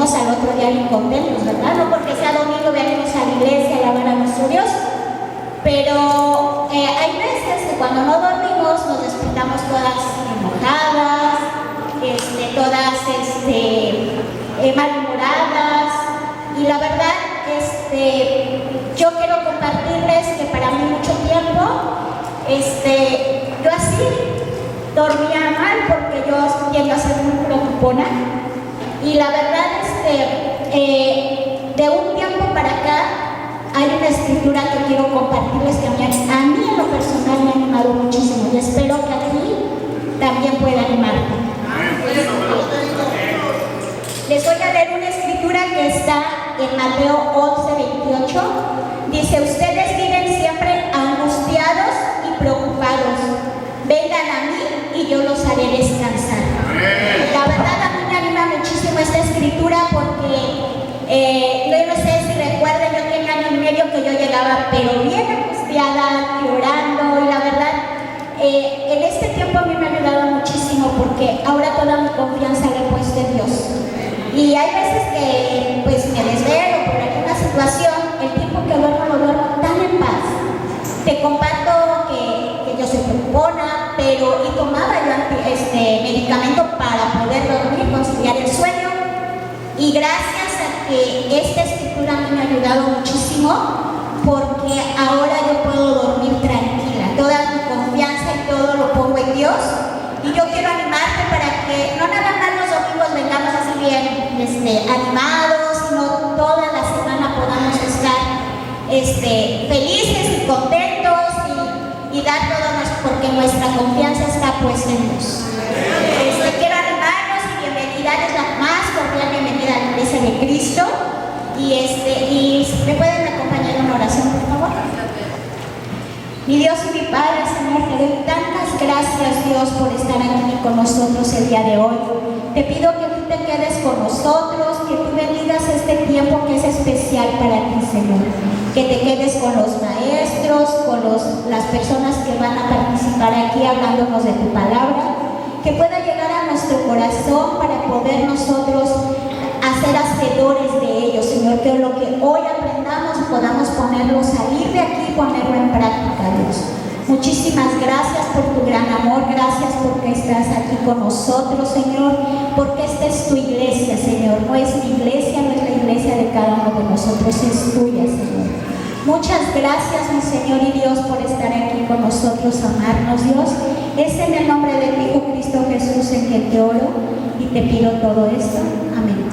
venimos al otro día bien contentos, ¿verdad? No porque sea domingo venimos a la iglesia a alabar a nuestro Dios, pero hay veces que cuando no dormimos nos despertamos todas enojadas, todas malhumoradas, y la verdad, yo quiero compartirles que para mí mucho tiempo, yo así dormía mal porque yo tiendo a ser muy preocupona, y la verdad, de un tiempo para acá hay una escritura que quiero compartirles que a mí en lo personal me ha animado muchísimo, y espero que a ti también pueda animarte. Les voy a leer una escritura que está en Mateo 11:28. Dice: ustedes viven siempre angustiados y preocupados. Vengan a mí y yo los haré descansar. La verdad, a mí me anima muchísimo esta escritura porque yo no sé si recuerdan, yo tenía año y medio que yo llegaba pero bien angustiada, llorando, y la verdad, en este tiempo a mí me ha ayudado muchísimo porque ahora toda mi confianza la he puesto en Dios. Y hay veces que pues me desvelo por alguna situación, el tiempo que duermo lo duermo tan en paz. Te comparto que yo soy preocupona, pero y tomaba yo medicamento para poder dormir, conciliar el sueño, y gracias a que esta escritura a mí me ha ayudado muchísimo, porque ahora yo puedo dormir tranquila, toda mi confianza y todo lo pongo en Dios. Y yo quiero animarte para que no nada más los domingos vengamos así bien animados, sino toda la semana podamos estar felices y contentos y dar todo nuestro, porque nuestra confianza está puesta en Dios. Quiero animarnos y bienvenida, es la más cordial bienvenida a la Iglesia de Cristo. Y ¿me pueden acompañar en una oración, por favor? Mi Dios y mi Padre, Señor, te doy tantas gracias, Dios, por estar aquí con nosotros el día de hoy. Te pido que tú te quedes con nosotros, que tú bendigas este tiempo que es especial para ti, Señor. Que te quedes con los maestros, con las personas que van a participar aquí hablándonos de tu palabra. Que pueda llegar a nuestro corazón para poder nosotros hacer hacedores de ellos, Señor. Que lo que hoy aprendamos podamos ponerlo, salir de aquí y ponerlo en práctica, Dios. Muchísimas gracias por tu gran amor, gracias porque estás aquí con nosotros, Señor, porque esta es tu iglesia, Señor. No es mi iglesia, no es la iglesia de cada uno de nosotros, es tuya, Señor. Muchas gracias, mi Señor y Dios, por estar aquí con nosotros, amarnos, Dios. Es en el nombre de tu Hijo Cristo Jesús en que te oro y te pido todo esto. Amén.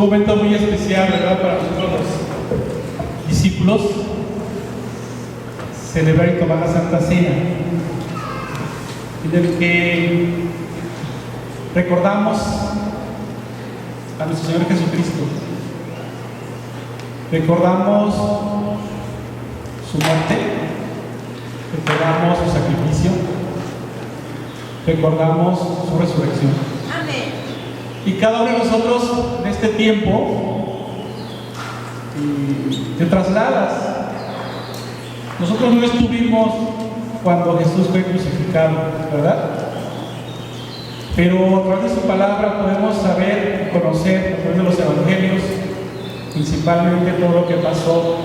un momento muy especial, ¿verdad?, para nosotros los discípulos, celebrar y tomar la Santa Cena, en el que recordamos a nuestro Señor Jesucristo, recordamos su muerte, recordamos su sacrificio, recordamos su resurrección. Amén. Y cada uno de nosotros en este tiempo te trasladas. Nosotros no estuvimos cuando Jesús fue crucificado, ¿verdad? Pero a través de su palabra podemos saber y conocer, a través de los evangelios, principalmente todo lo que pasó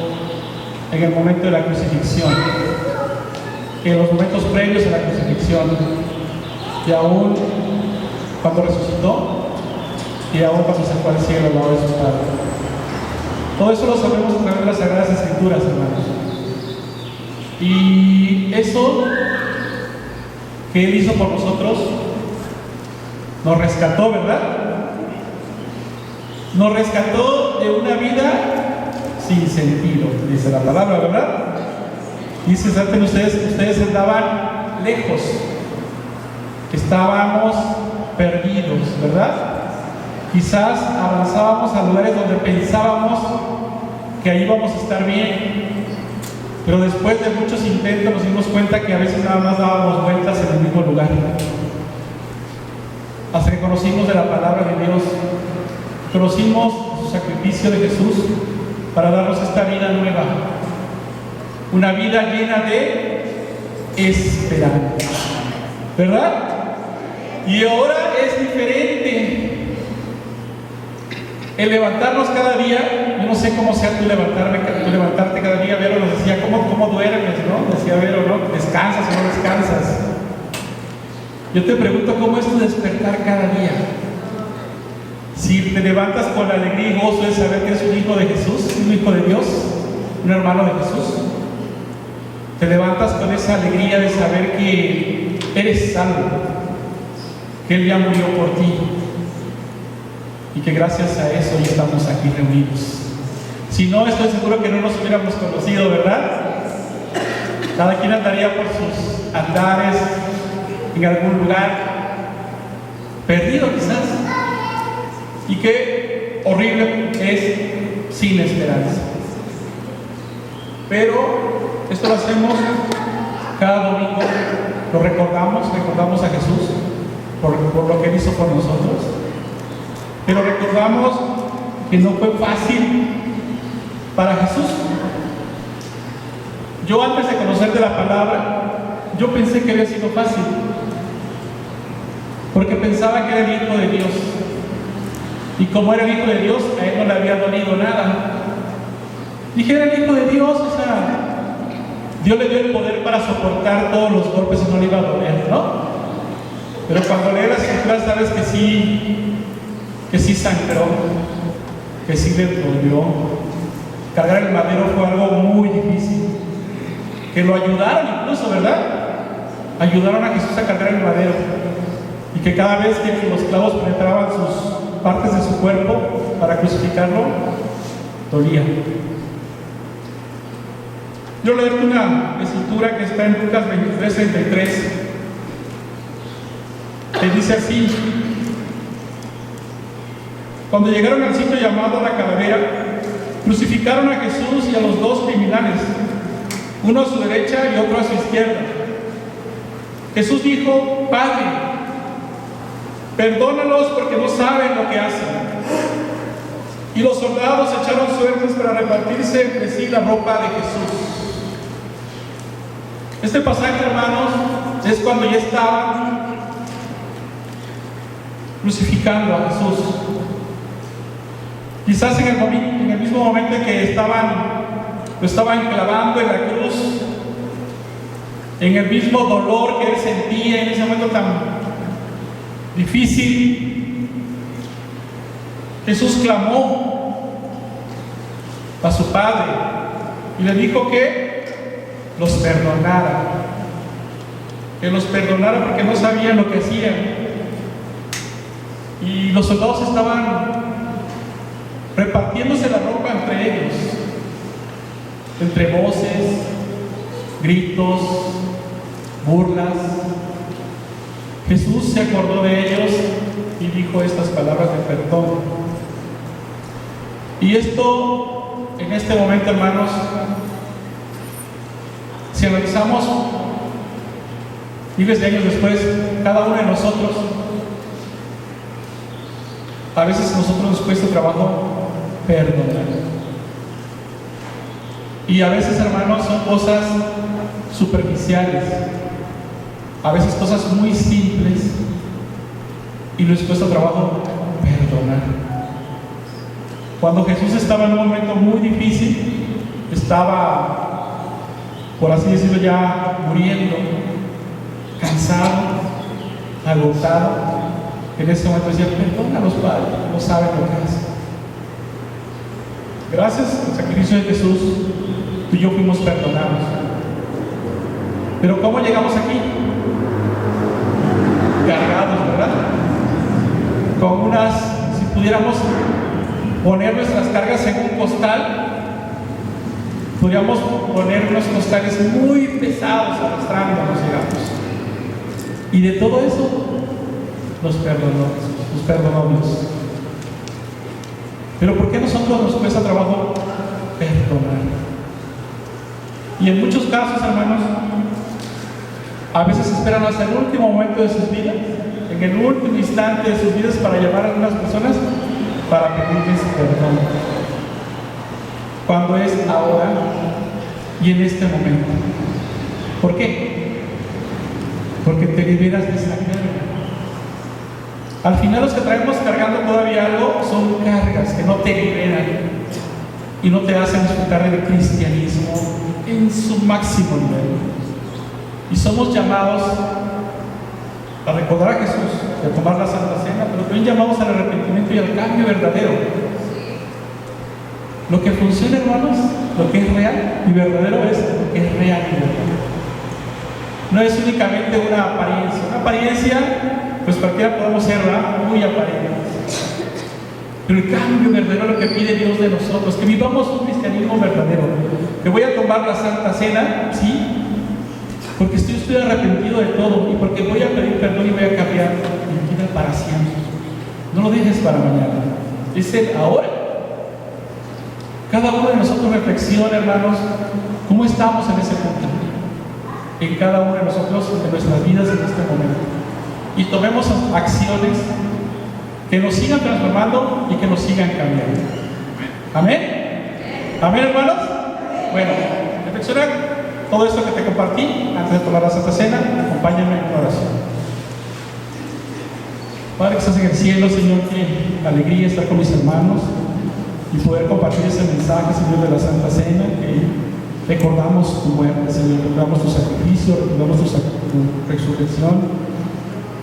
en el momento de la crucifixión, en los momentos previos a la crucifixión, y aún cuando resucitó, y aún cuando se fue al cielo al lado de su Padre. Todo eso lo sabemos a través de las Sagradas Escrituras, hermanos. Y eso que Él hizo por nosotros nos rescató, ¿verdad? Nos rescató de una vida sin sentido, dice la palabra, ¿verdad? Dice, ¿saben ustedes andaban lejos, estábamos perdidos, ¿verdad? Quizás avanzábamos a lugares donde pensábamos que ahí íbamos a estar bien, pero después de muchos intentos nos dimos cuenta que a veces nada más dábamos vueltas en el mismo lugar. Hasta que conocimos de la palabra de Dios, conocimos su sacrificio de Jesús para darnos esta vida nueva, una vida llena de esperanza, ¿verdad? Y ahora es diferente. El levantarnos cada día, yo no sé cómo sea tú levantarte cada día. Vero nos decía, ¿cómo duermes, no? Decía Vero, ¿no? ¿Descansas o no descansas? Yo te pregunto, ¿cómo es tu despertar cada día? Si te levantas con la alegría y gozo de saber que eres un hijo de Jesús, un hijo de Dios, un hermano de Jesús. Te levantas con esa alegría de saber que eres salvo, que Él ya murió por ti, y que gracias a eso ya estamos aquí reunidos. Si no, estoy seguro que no nos hubiéramos conocido, ¿verdad? Cada quien andaría por sus andares en algún lugar, perdido quizás. Y qué horrible es sin esperanza. Pero esto lo hacemos cada domingo, lo recordamos a Jesús por lo que Él hizo por nosotros. Pero recordamos que no fue fácil para Jesús. Yo antes de conocer de la palabra, yo pensé que había sido fácil, porque pensaba que era el Hijo de Dios. Y como era el Hijo de Dios, a Él no le había dolido nada. Dije, era el Hijo de Dios, o sea, Dios le dio el poder para soportar todos los golpes y no le iba a doler, ¿no? Pero cuando lees las Escrituras sabes que sí sangró, que sí le dolió. Cargar el madero fue algo muy difícil. Que lo ayudaron incluso, ¿verdad? Ayudaron a Jesús a cargar el madero. Y que cada vez que los clavos penetraban sus partes de su cuerpo para crucificarlo, dolía. Yo leo una escritura que está en Lucas 23:33, que dice así: cuando llegaron al sitio llamado La Calavera, crucificaron a Jesús y a los dos criminales, uno a su derecha y otro a su izquierda. Jesús dijo: Padre, perdónalos porque no saben lo que hacen. Y los soldados echaron suertes para repartirse entre sí la ropa de Jesús. Este pasaje, hermanos, es cuando ya estaban crucificando a Jesús. Quizás en el mismo momento en que lo estaban clavando en la cruz, en el mismo dolor que él sentía en ese momento tan difícil, Jesús clamó a su Padre y le dijo que los perdonara porque no sabían lo que hacían. Y los soldados estaban repartiéndose la ropa entre ellos, entre voces, gritos, burlas. Jesús se acordó de ellos y dijo estas palabras de perdón. Y esto, en este momento, hermanos, si analizamos miles de años después, cada uno de nosotros, a veces a nosotros nos cuesta trabajo perdonar. Y a veces, hermanos, son cosas superficiales, a veces cosas muy simples, y nos cuesta trabajo perdonar. Cuando Jesús estaba en un momento muy difícil, estaba, por así decirlo, ya muriendo, cansado, agotado, en ese momento decía: perdona a los padres, no saben lo que hacen. Gracias al sacrificio de Jesús, tú y yo fuimos perdonados. Pero ¿cómo llegamos aquí? Cargados, ¿verdad? Con unas, si pudiéramos poner nuestras cargas en un costal, podríamos poner unos costales muy pesados arrastrándonos, digamos. Y de todo eso nos perdonó Dios. Pero ¿por qué a nosotros nos cuesta trabajo perdonar? Y en muchos casos, hermanos, a veces esperan hasta el último momento de sus vidas, en el último instante de sus vidas, para llamar a algunas personas para pedirles perdón. Cuando es ahora y en este momento. ¿Por qué? Porque te liberas de esa carga. Al final, los que traemos cargando todavía algo son cargas que no te liberan y no te hacen disfrutar del cristianismo en su máximo nivel. Y somos llamados a recordar a Jesús, a tomar la Santa Cena, pero también llamados al arrepentimiento y al cambio verdadero. Lo que funciona, hermanos, lo que es real y verdadero, es lo que es real y verdadero. No es únicamente una apariencia. Una apariencia, pues cualquiera podemos ser, ¿verdad?, muy aparente. Pero el cambio verdadero es lo que pide Dios de nosotros, que vivamos un cristianismo verdadero. Que voy a tomar la Santa Cena, ¿sí?, porque estoy arrepentido de todo, y porque voy a pedir perdón y voy a cambiar mi vida para siempre. No lo dejes para mañana, es el ahora. Cada uno de nosotros reflexiona, hermanos, cómo estamos en ese punto, en cada uno de nosotros, en nuestras vidas en este momento, y tomemos acciones que nos sigan transformando y que nos sigan cambiando. ¿Amén? ¿Amén, hermanos? Bueno, reflexiona todo esto que te compartí antes de tomar la Santa Cena. Acompáñame en una oración. Padre que estás en el cielo, Señor, qué alegría estar con mis hermanos y poder compartir ese mensaje, Señor, de la Santa Cena, que recordamos tu muerte, Señor, recordamos tu sacrificio, recordamos tu resurrección,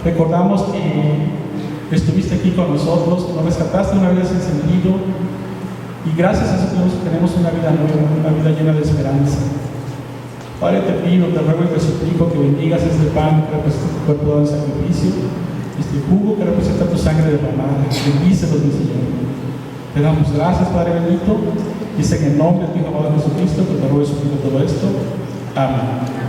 recordamos que estuviste aquí con nosotros, que nos rescataste una vida sin sentido, y gracias a eso tenemos una vida nueva, una vida llena de esperanza. Padre, te pido, te ruego y te suplico que bendigas este pan que representa tu cuerpo dado en sacrificio, este jugo que representa tu sangre derramada. Bendícelos, mi Señor. Te damos gracias, Padre bendito, y es en el nombre de tu Hijo amado Jesucristo que te ruego y suplico todo esto. Amén.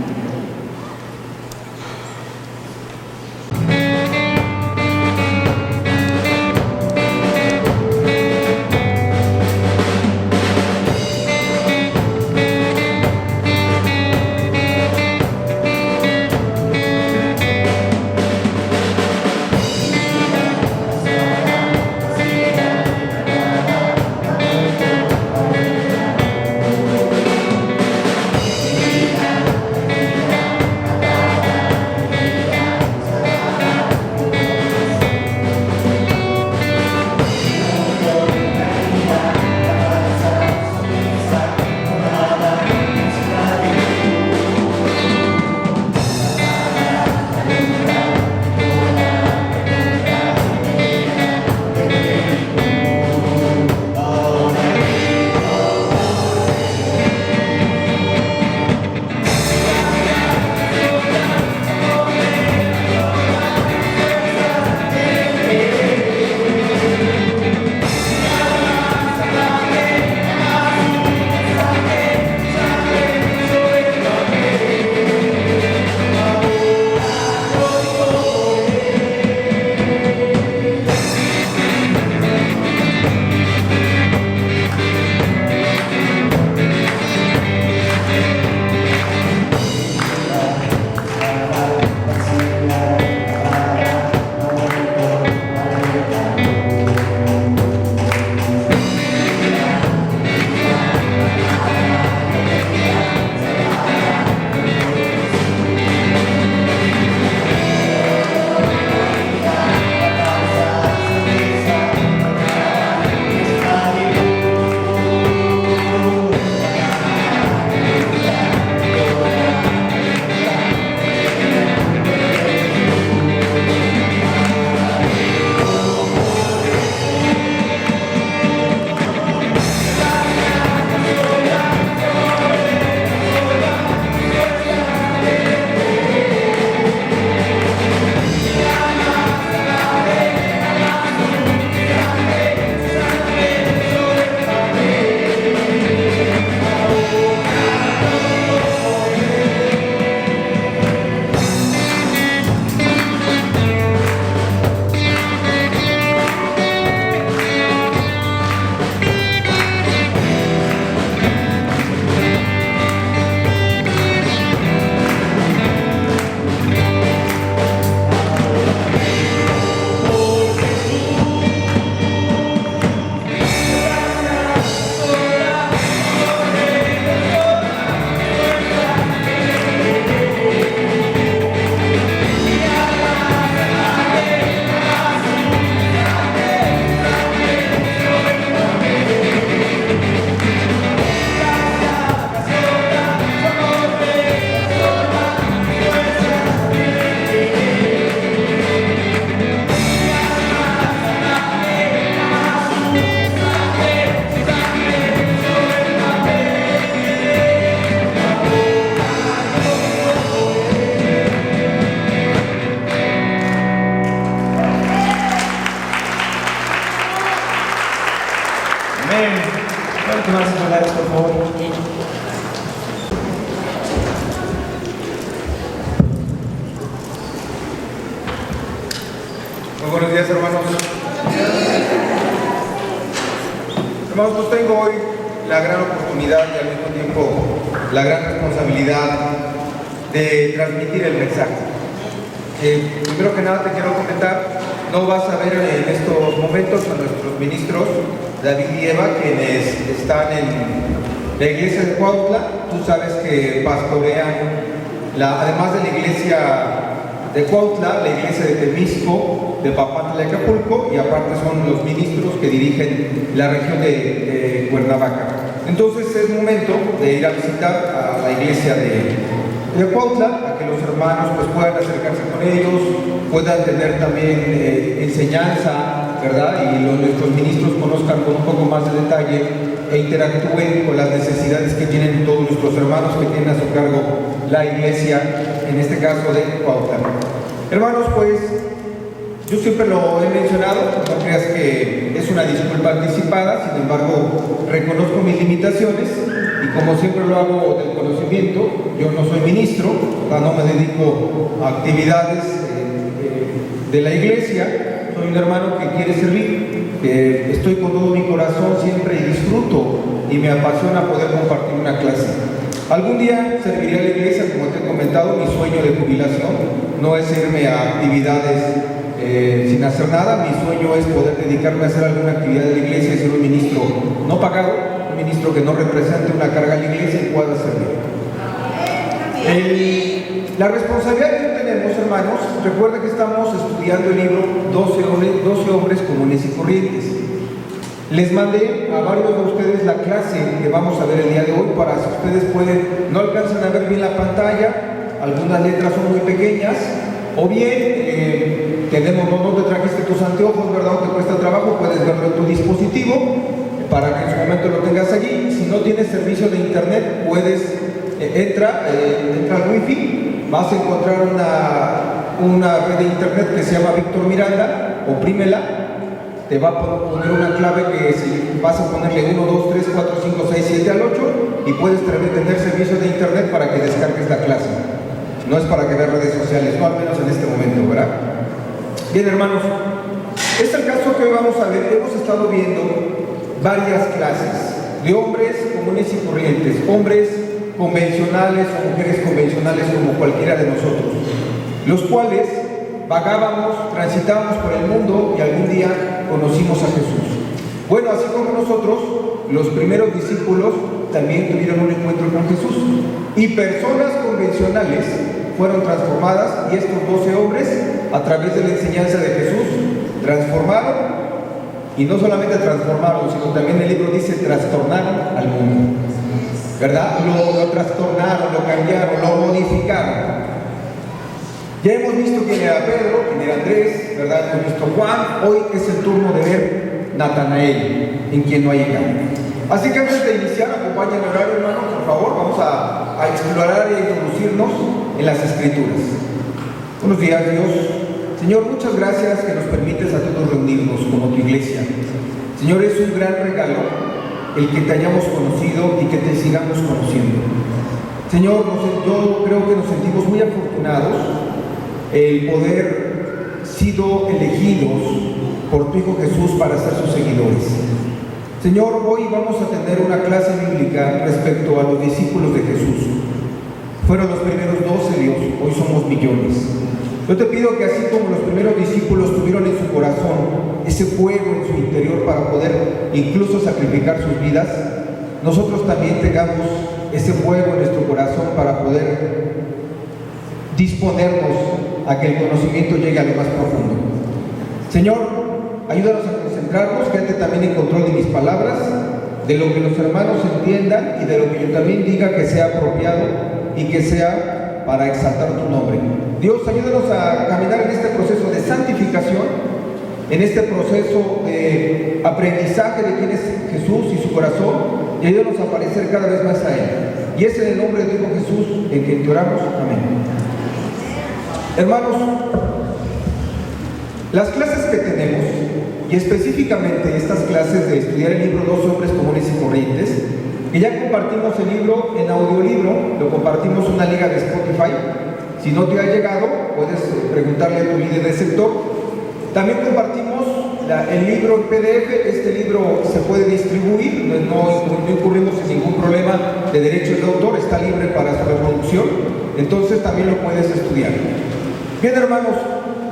Buenos días, hermanos. Hermanos, pues tengo hoy la gran oportunidad y al mismo tiempo la gran responsabilidad de transmitir el mensaje. Primero que nada te quiero comentar, no vas a ver en estos momentos a nuestros ministros David y Eva, quienes están en la iglesia de Cuautla. Tú sabes que pastorean, además de la iglesia de Cuautla, la iglesia de Temisco, de Papantla de Acapulco, y aparte son los ministros que dirigen la región de Cuernavaca. Entonces es momento de ir a visitar a la iglesia de Cuautla, a que los hermanos pues puedan acercarse con ellos, puedan tener también enseñanza, ¿verdad? Y nuestros ministros conozcan con un poco más de detalle e interactúen con las necesidades que tienen todos nuestros hermanos que tienen a su cargo la iglesia, en este caso de Cuautla. Hermanos, pues yo siempre lo he mencionado, no creas que es una disculpa anticipada, sin embargo reconozco mis limitaciones y como siempre lo hago del conocimiento, yo no soy ministro, no me dedico a actividades de la iglesia, soy un hermano que quiere servir, que estoy con todo mi corazón siempre y disfruto y me apasiona poder compartir una clase. Algún día serviré a la iglesia, como te he comentado, mi sueño de jubilación no es irme a actividades sin hacer nada. Mi sueño es poder dedicarme a hacer alguna actividad de la iglesia y ser un ministro no pagado, un ministro que no represente una carga a la iglesia y pueda servir. La responsabilidad que tenemos, hermanos, recuerda que estamos estudiando el libro 12 hombres comunes y corrientes. Les mandé a varios de ustedes la clase que vamos a ver el día de hoy para si ustedes no alcanzan a ver bien la pantalla, algunas letras son muy pequeñas, o bien no te trajiste tus anteojos, ¿verdad? No te cuesta trabajo, puedes verlo en tu dispositivo para que en su momento lo tengas allí. Si no tienes servicio de internet, puedes entra al wifi, vas a encontrar una red de internet que se llama Víctor Miranda, oprímela, te va a poner una clave que vas a ponerle 1, 2, 3, 4, 5, 6, 7 al 8 y puedes tener servicio de internet para que descargues la clase. No es para que veas redes sociales, no al menos en este momento, ¿verdad? Bien, hermanos, es el caso que hoy vamos a ver. Hemos estado viendo varias clases de hombres comunes y corrientes, hombres convencionales o mujeres convencionales como cualquiera de nosotros, los cuales vagábamos, transitábamos por el mundo y algún día conocimos a Jesús. Bueno, así como nosotros, los primeros discípulos también tuvieron un encuentro con Jesús y personas convencionales fueron transformadas y estos 12 hombres, a través de la enseñanza de Jesús, transformaron, y no solamente transformaron, sino también el libro dice trastornaron al mundo, ¿verdad? Lo trastornaron, lo cambiaron, lo modificaron. Ya hemos visto quién era Pedro, quién era Andrés, ¿verdad? Hemos visto Juan. Hoy es el turno de ver Natanael, en quien no hay engaño. Así que antes de iniciar, acompañen a orar, hermanos, por favor. Vamos a explorar e introducirnos en las Escrituras. Buenos días, Dios. Señor, muchas gracias que nos permites a todos reunirnos como tu iglesia. Señor, es un gran regalo el que te hayamos conocido y que te sigamos conociendo. Señor, yo creo que nos sentimos muy afortunados el poder sido elegidos por tu Hijo Jesús para ser sus seguidores. Señor, hoy vamos a tener una clase bíblica respecto a los discípulos de Jesús. Fueron los primeros 12, Dios, hoy somos millones. Yo te pido que así como los primeros discípulos tuvieron en su corazón ese fuego en su interior para poder incluso sacrificar sus vidas, nosotros también tengamos ese fuego en nuestro corazón para poder disponernos a que el conocimiento llegue a lo más profundo. Señor, ayúdanos a concentrarnos, quédate también en control de mis palabras, de lo que los hermanos entiendan y de lo que yo también diga que sea apropiado y que sea para exaltar tu nombre. Dios, ayúdanos a caminar en este proceso de santificación, en este proceso de aprendizaje de quién es Jesús y su corazón, y ayúdanos a parecer cada vez más a Él. Y es en el nombre de tu Hijo Jesús en quien te oramos. Amén. Hermanos, las clases que tenemos, y específicamente estas clases de estudiar el libro 12 hombres comunes y corrientes, que ya compartimos el libro en audiolibro, lo compartimos en una liga de Spotify. Si no te ha llegado, puedes preguntarle a tu líder de sector. También compartimos el libro en PDF. Este libro se puede distribuir, no incurrimos en ningún problema de derechos de autor, está libre para su reproducción, entonces también lo puedes estudiar. Bien, hermanos,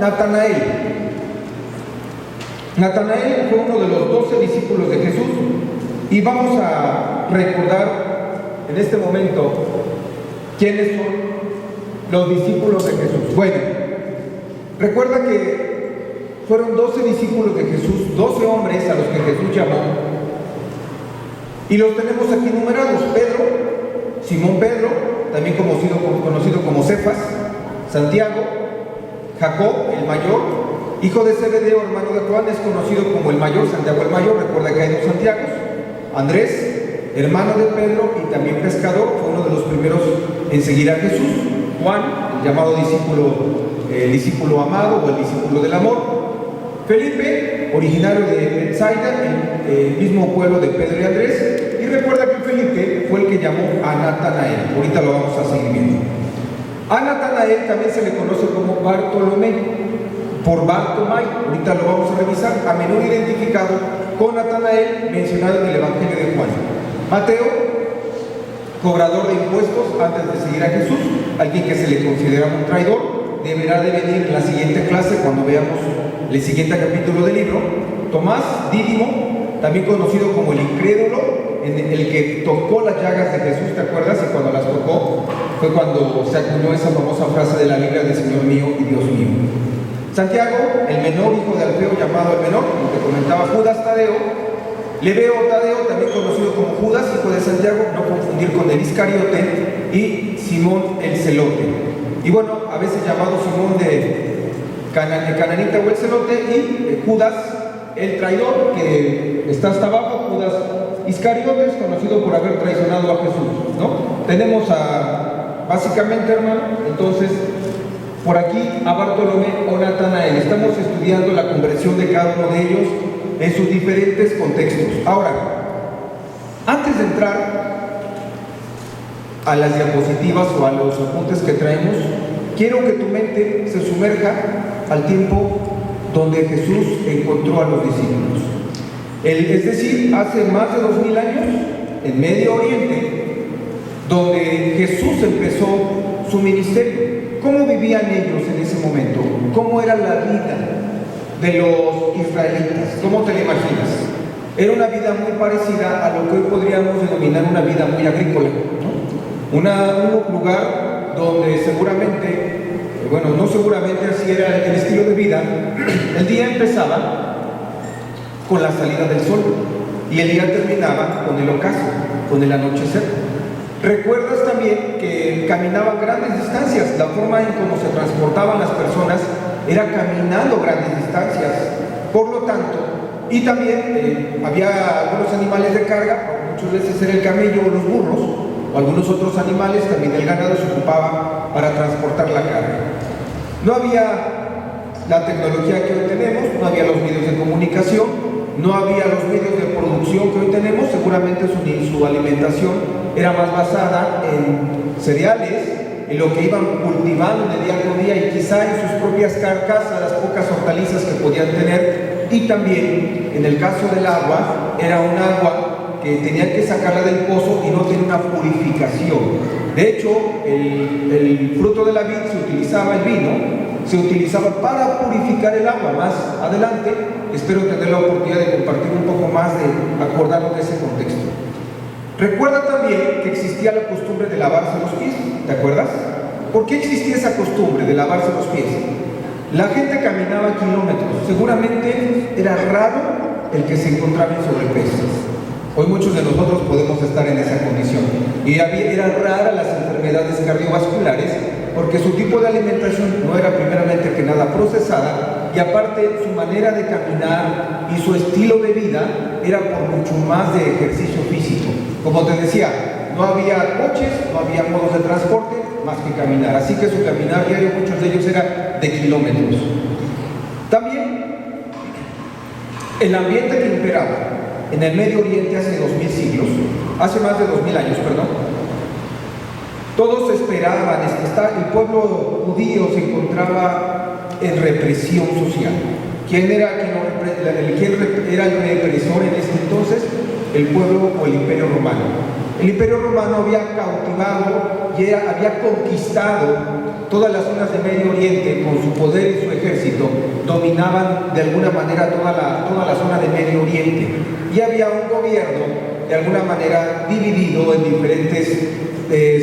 Natanael fue uno de los 12 discípulos de Jesús, y vamos a recordar en este momento quiénes son los discípulos de Jesús. Bueno, recuerda que fueron 12 discípulos de Jesús, 12 hombres a los que Jesús llamó, y los tenemos aquí numerados: Pedro, Simón Pedro, también conocido como Cefas; Santiago; Jacob, el mayor, hijo de Zebedeo, hermano de Juan, es conocido como el mayor, Santiago el mayor, recuerda que hay 2 Santiagos; Andrés, hermano de Pedro y también pescador, fue uno de los primeros en seguir a Jesús; Juan, el llamado discípulo amado o el discípulo del amor; Felipe, originario de Bethsaida, el mismo pueblo de Pedro y Andrés, y recuerda que Felipe fue el que llamó a Natanael. Ahorita lo vamos a seguir viendo. A Natanael también se le conoce como Bartolomé, por Bartomai, ahorita lo vamos a revisar, a menudo identificado con Natanael mencionado en el Evangelio de Juan. Mateo, cobrador de impuestos antes de seguir a Jesús, alguien que se le considera un traidor, deberá de venir en la siguiente clase cuando veamos el siguiente capítulo del libro. Tomás, Dídimo, también conocido como el incrédulo, en el que tocó las llagas de Jesús, ¿te acuerdas? Y cuando las tocó fue cuando se acuñó esa famosa frase de la Biblia de Señor mío y Dios mío. Santiago, el menor, hijo de Alfeo, llamado el menor, como te comentaba. Judas Tadeo, Lebeo Tadeo, también conocido como Judas, hijo de Santiago, no confundir con el Iscariote; y Simón el Celote, y bueno, a veces llamado Simón de Cananita o el Celote; y Judas el traidor, que está hasta abajo, Judas Iscariotes, conocido por haber traicionado a Jesús, ¿no? Tenemos básicamente, hermano, entonces, por aquí a Bartolomé o Natanael. Estamos estudiando la conversión de cada uno de ellos en sus diferentes contextos. Ahora, antes de entrar a las diapositivas o a los apuntes que traemos, quiero que tu mente se sumerja al tiempo donde Jesús encontró a los discípulos. Es decir, hace más de 2000 años, en Medio Oriente, donde Jesús empezó su ministerio. ¿Cómo vivían ellos en ese momento? ¿Cómo era la vida de los israelitas? ¿Cómo te la imaginas? Era una vida muy parecida a lo que hoy podríamos denominar una vida muy agrícola, ¿no? Un lugar donde seguramente, bueno, no seguramente, así era el estilo de vida. El día empezaba con la salida del sol y el día terminaba con el ocaso, con el anochecer. Recuerdas también que caminaban grandes distancias. La forma en cómo se transportaban las personas era caminando grandes distancias. Por lo tanto, y también había algunos animales de carga, muchas veces era el camello o los burros, o algunos otros animales, también el ganado se ocupaba para transportar la carga. No había la tecnología que hoy tenemos, no había los medios de comunicación, no había los medios de producción que hoy tenemos. Seguramente su alimentación era más basada en cereales, en lo que iban cultivando de día con día, y quizá en sus propias carcasas, las pocas hortalizas que podían tener. Y también, en el caso del agua, era un agua que tenían que sacarla del pozo y no tenía una purificación. De hecho, el fruto de la vid se utilizaba, el vino, se utilizaba para purificar el agua. Más adelante, espero tener la oportunidad de compartir un poco más, de acordarnos de ese contexto. Recuerda también que existía la costumbre de lavarse los pies, ¿te acuerdas? ¿Por qué existía esa costumbre de lavarse los pies? La gente caminaba kilómetros, seguramente era raro el que se encontraba en sobrepeso. Hoy muchos de nosotros podemos estar en esa condición. Y eran raras las enfermedades cardiovasculares, porque su tipo de alimentación no era primeramente que nada procesada, y aparte su manera de caminar y su estilo de vida era por mucho más de ejercicio físico. Como te decía, no había coches, no había modos de transporte más que caminar, así que su caminar diario, muchos de ellos, era de kilómetros. También el ambiente que imperaba en el Medio Oriente hace 2000 siglos, hace más de 2000 años, perdón, todos esperaban, el pueblo judío se encontraba en represión social. ¿Quién era el represor en este entonces? El pueblo o el Imperio Romano. El Imperio Romano había cautivado y había conquistado todas las zonas de Medio Oriente con su poder y su ejército. Dominaban de alguna manera toda la zona de Medio Oriente. Y había un gobierno de alguna manera dividido en diferentes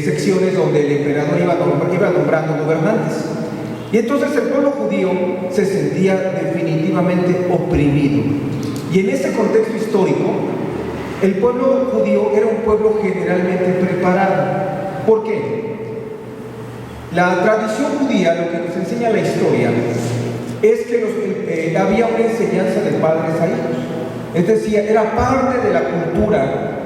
secciones donde el emperador iba nombrando gobernantes. Y entonces el pueblo judío se sentía definitivamente oprimido. Y en ese contexto histórico, el pueblo judío era un pueblo generalmente preparado. ¿Por qué? La tradición judía, lo que nos enseña la historia, es que había una enseñanza de padres a hijos. Es decir, era parte de la cultura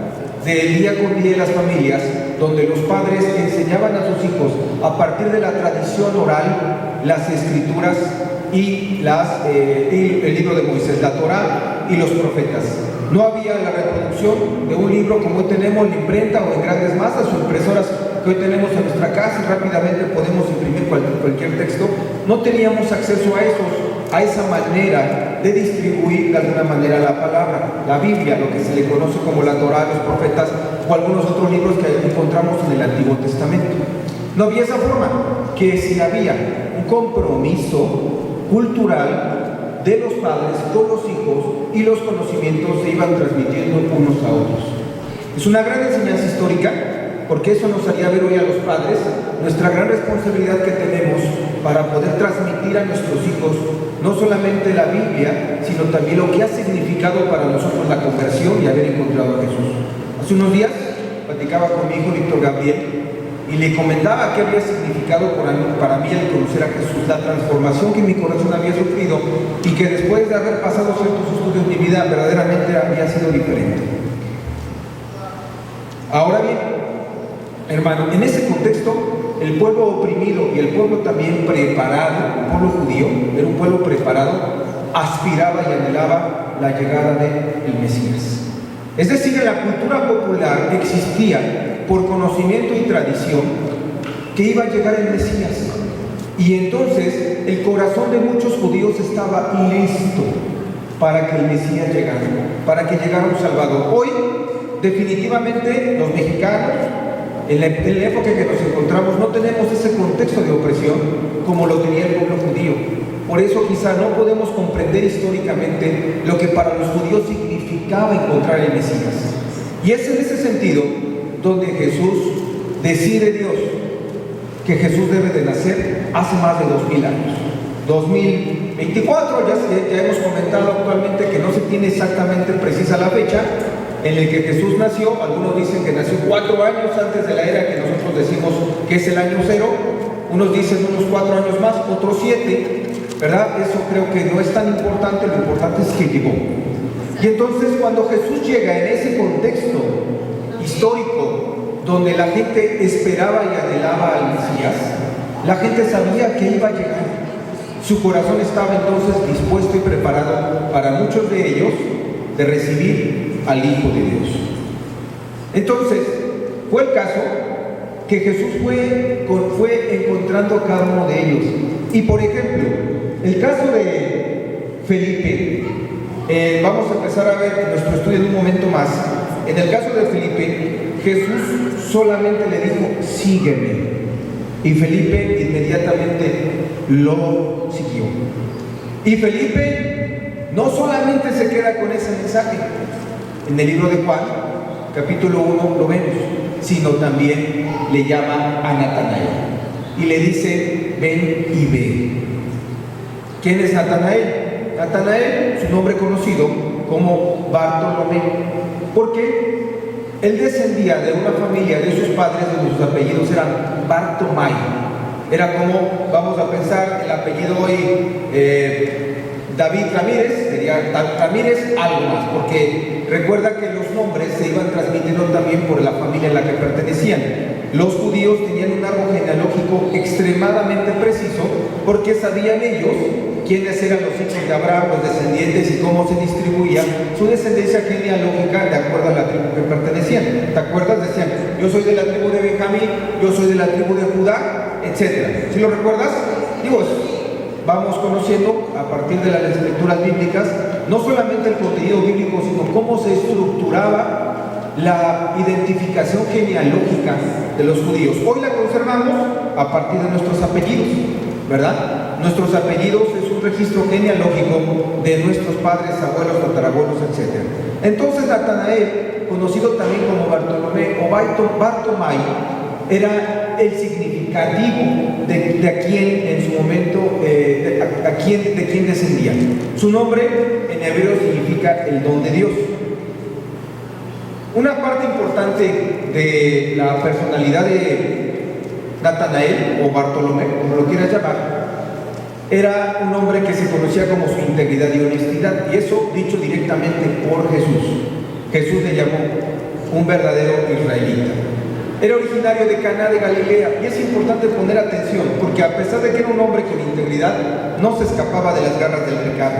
del día con día de las familias, donde los padres enseñaban a sus hijos, a partir de la tradición oral, las escrituras y el libro de Moisés, la Torá y los profetas. No había la reproducción de un libro como hoy tenemos en imprenta o en grandes masas o impresoras que hoy tenemos en nuestra casa y rápidamente podemos imprimir cualquier texto. No teníamos acceso a esa manera de distribuir de alguna manera la palabra, la Biblia, lo que se le conoce como la Torá, los profetas o algunos otros libros que encontramos en el Antiguo Testamento. No había esa forma, que si había un compromiso cultural de los padres con los hijos y los conocimientos se iban transmitiendo unos a otros. Es una gran enseñanza histórica, porque eso nos haría ver hoy a los padres nuestra gran responsabilidad que tenemos para poder transmitir a nuestros hijos no solamente la Biblia, sino también lo que ha significado para nosotros la conversión y haber encontrado a Jesús. Hace unos días platicaba con mi hijo Víctor Gabriel y le comentaba qué había significado para mí el conocer a Jesús, la transformación que mi corazón había sufrido y que después de haber pasado ciertos estudios mi vida verdaderamente había sido diferente. Ahora bien, hermano, en ese contexto, el pueblo oprimido y el pueblo también preparado, el pueblo judío, era un pueblo preparado, aspiraba y anhelaba la llegada del Mesías. Es decir, en la cultura popular existía, por conocimiento y tradición, que iba a llegar el Mesías. Y entonces el corazón de muchos judíos estaba listo para que el Mesías llegara, para que llegara un Salvador. Hoy, definitivamente, los mexicanos, en la época en que nos encontramos, no tenemos ese contexto de opresión como lo tenía el pueblo judío. Por eso quizá no podemos comprender históricamente lo que para los judíos significaba encontrar el Mesías. Y es en ese sentido donde Jesús decide Dios que Jesús debe de nacer hace más de 2000 años. 2024, ya hemos comentado actualmente que no se tiene exactamente precisa la fecha en la que Jesús nació. Algunos dicen que nació 4 años antes de la era que nosotros decimos que es el año 0, unos dicen unos 4 años más, otros 7, ¿verdad? Eso creo que no es tan importante, lo importante es que llegó. Y entonces cuando Jesús llega en ese contexto histórico donde la gente esperaba y anhelaba al Mesías, la gente sabía que iba a llegar. Su corazón estaba entonces dispuesto y preparado para muchos de ellos de recibir al Hijo de Dios. Entonces, fue el caso que Jesús fue encontrando a cada uno de ellos. Y por ejemplo, el caso de Felipe, vamos a empezar a ver en nuestro estudio en un momento más. En el caso de Felipe, Jesús solamente le dijo, sígueme. Y Felipe inmediatamente lo siguió. Y Felipe no solamente se queda con ese mensaje, en el libro de Juan, capítulo 1, lo vemos, sino también le llama a Natanael y le dice, ven y ve. ¿Quién es Natanael? Natanael, su nombre conocido como Bartolomé, porque él descendía de una familia de sus padres donde sus apellidos eran Bartomai. Era como, vamos a pensar, el apellido hoy David Ramírez, sería Ramírez algo más, porque recuerda que los nombres se iban transmitiendo también por la familia a la que pertenecían. Los judíos tenían un árbol genealógico extremadamente preciso porque sabían ellos quiénes eran los hijos de Abraham, los descendientes y cómo se distribuía su descendencia genealógica de acuerdo a la tribu que pertenecían. ¿Te acuerdas? Decían, yo soy de la tribu de Benjamín, yo soy de la tribu de Judá, etc. ¿Sí lo recuerdas? Digo, vamos conociendo a partir de las lecturas bíblicas, no solamente el contenido bíblico, sino cómo se estructuraba la identificación genealógica de los judíos. Hoy la conservamos a partir de nuestros apellidos, ¿verdad? Nuestros apellidos es un registro genealógico de nuestros padres, abuelos, tatarabuelos, etc. Entonces Natanael, conocido también como Bartolomé o Bartomai, era el significativo de a quién en su momento, de quién descendía. Su nombre en hebreo significa el don de Dios. Una parte importante de la personalidad de Natanael o Bartolomé, como lo quieras llamar, era un hombre que se conocía como su integridad y honestidad, y eso dicho directamente por Jesús. Jesús le llamó un verdadero israelita. Era originario de Caná de Galilea, y es importante poner atención, porque a pesar de que era un hombre con integridad, no se escapaba de las garras del pecado.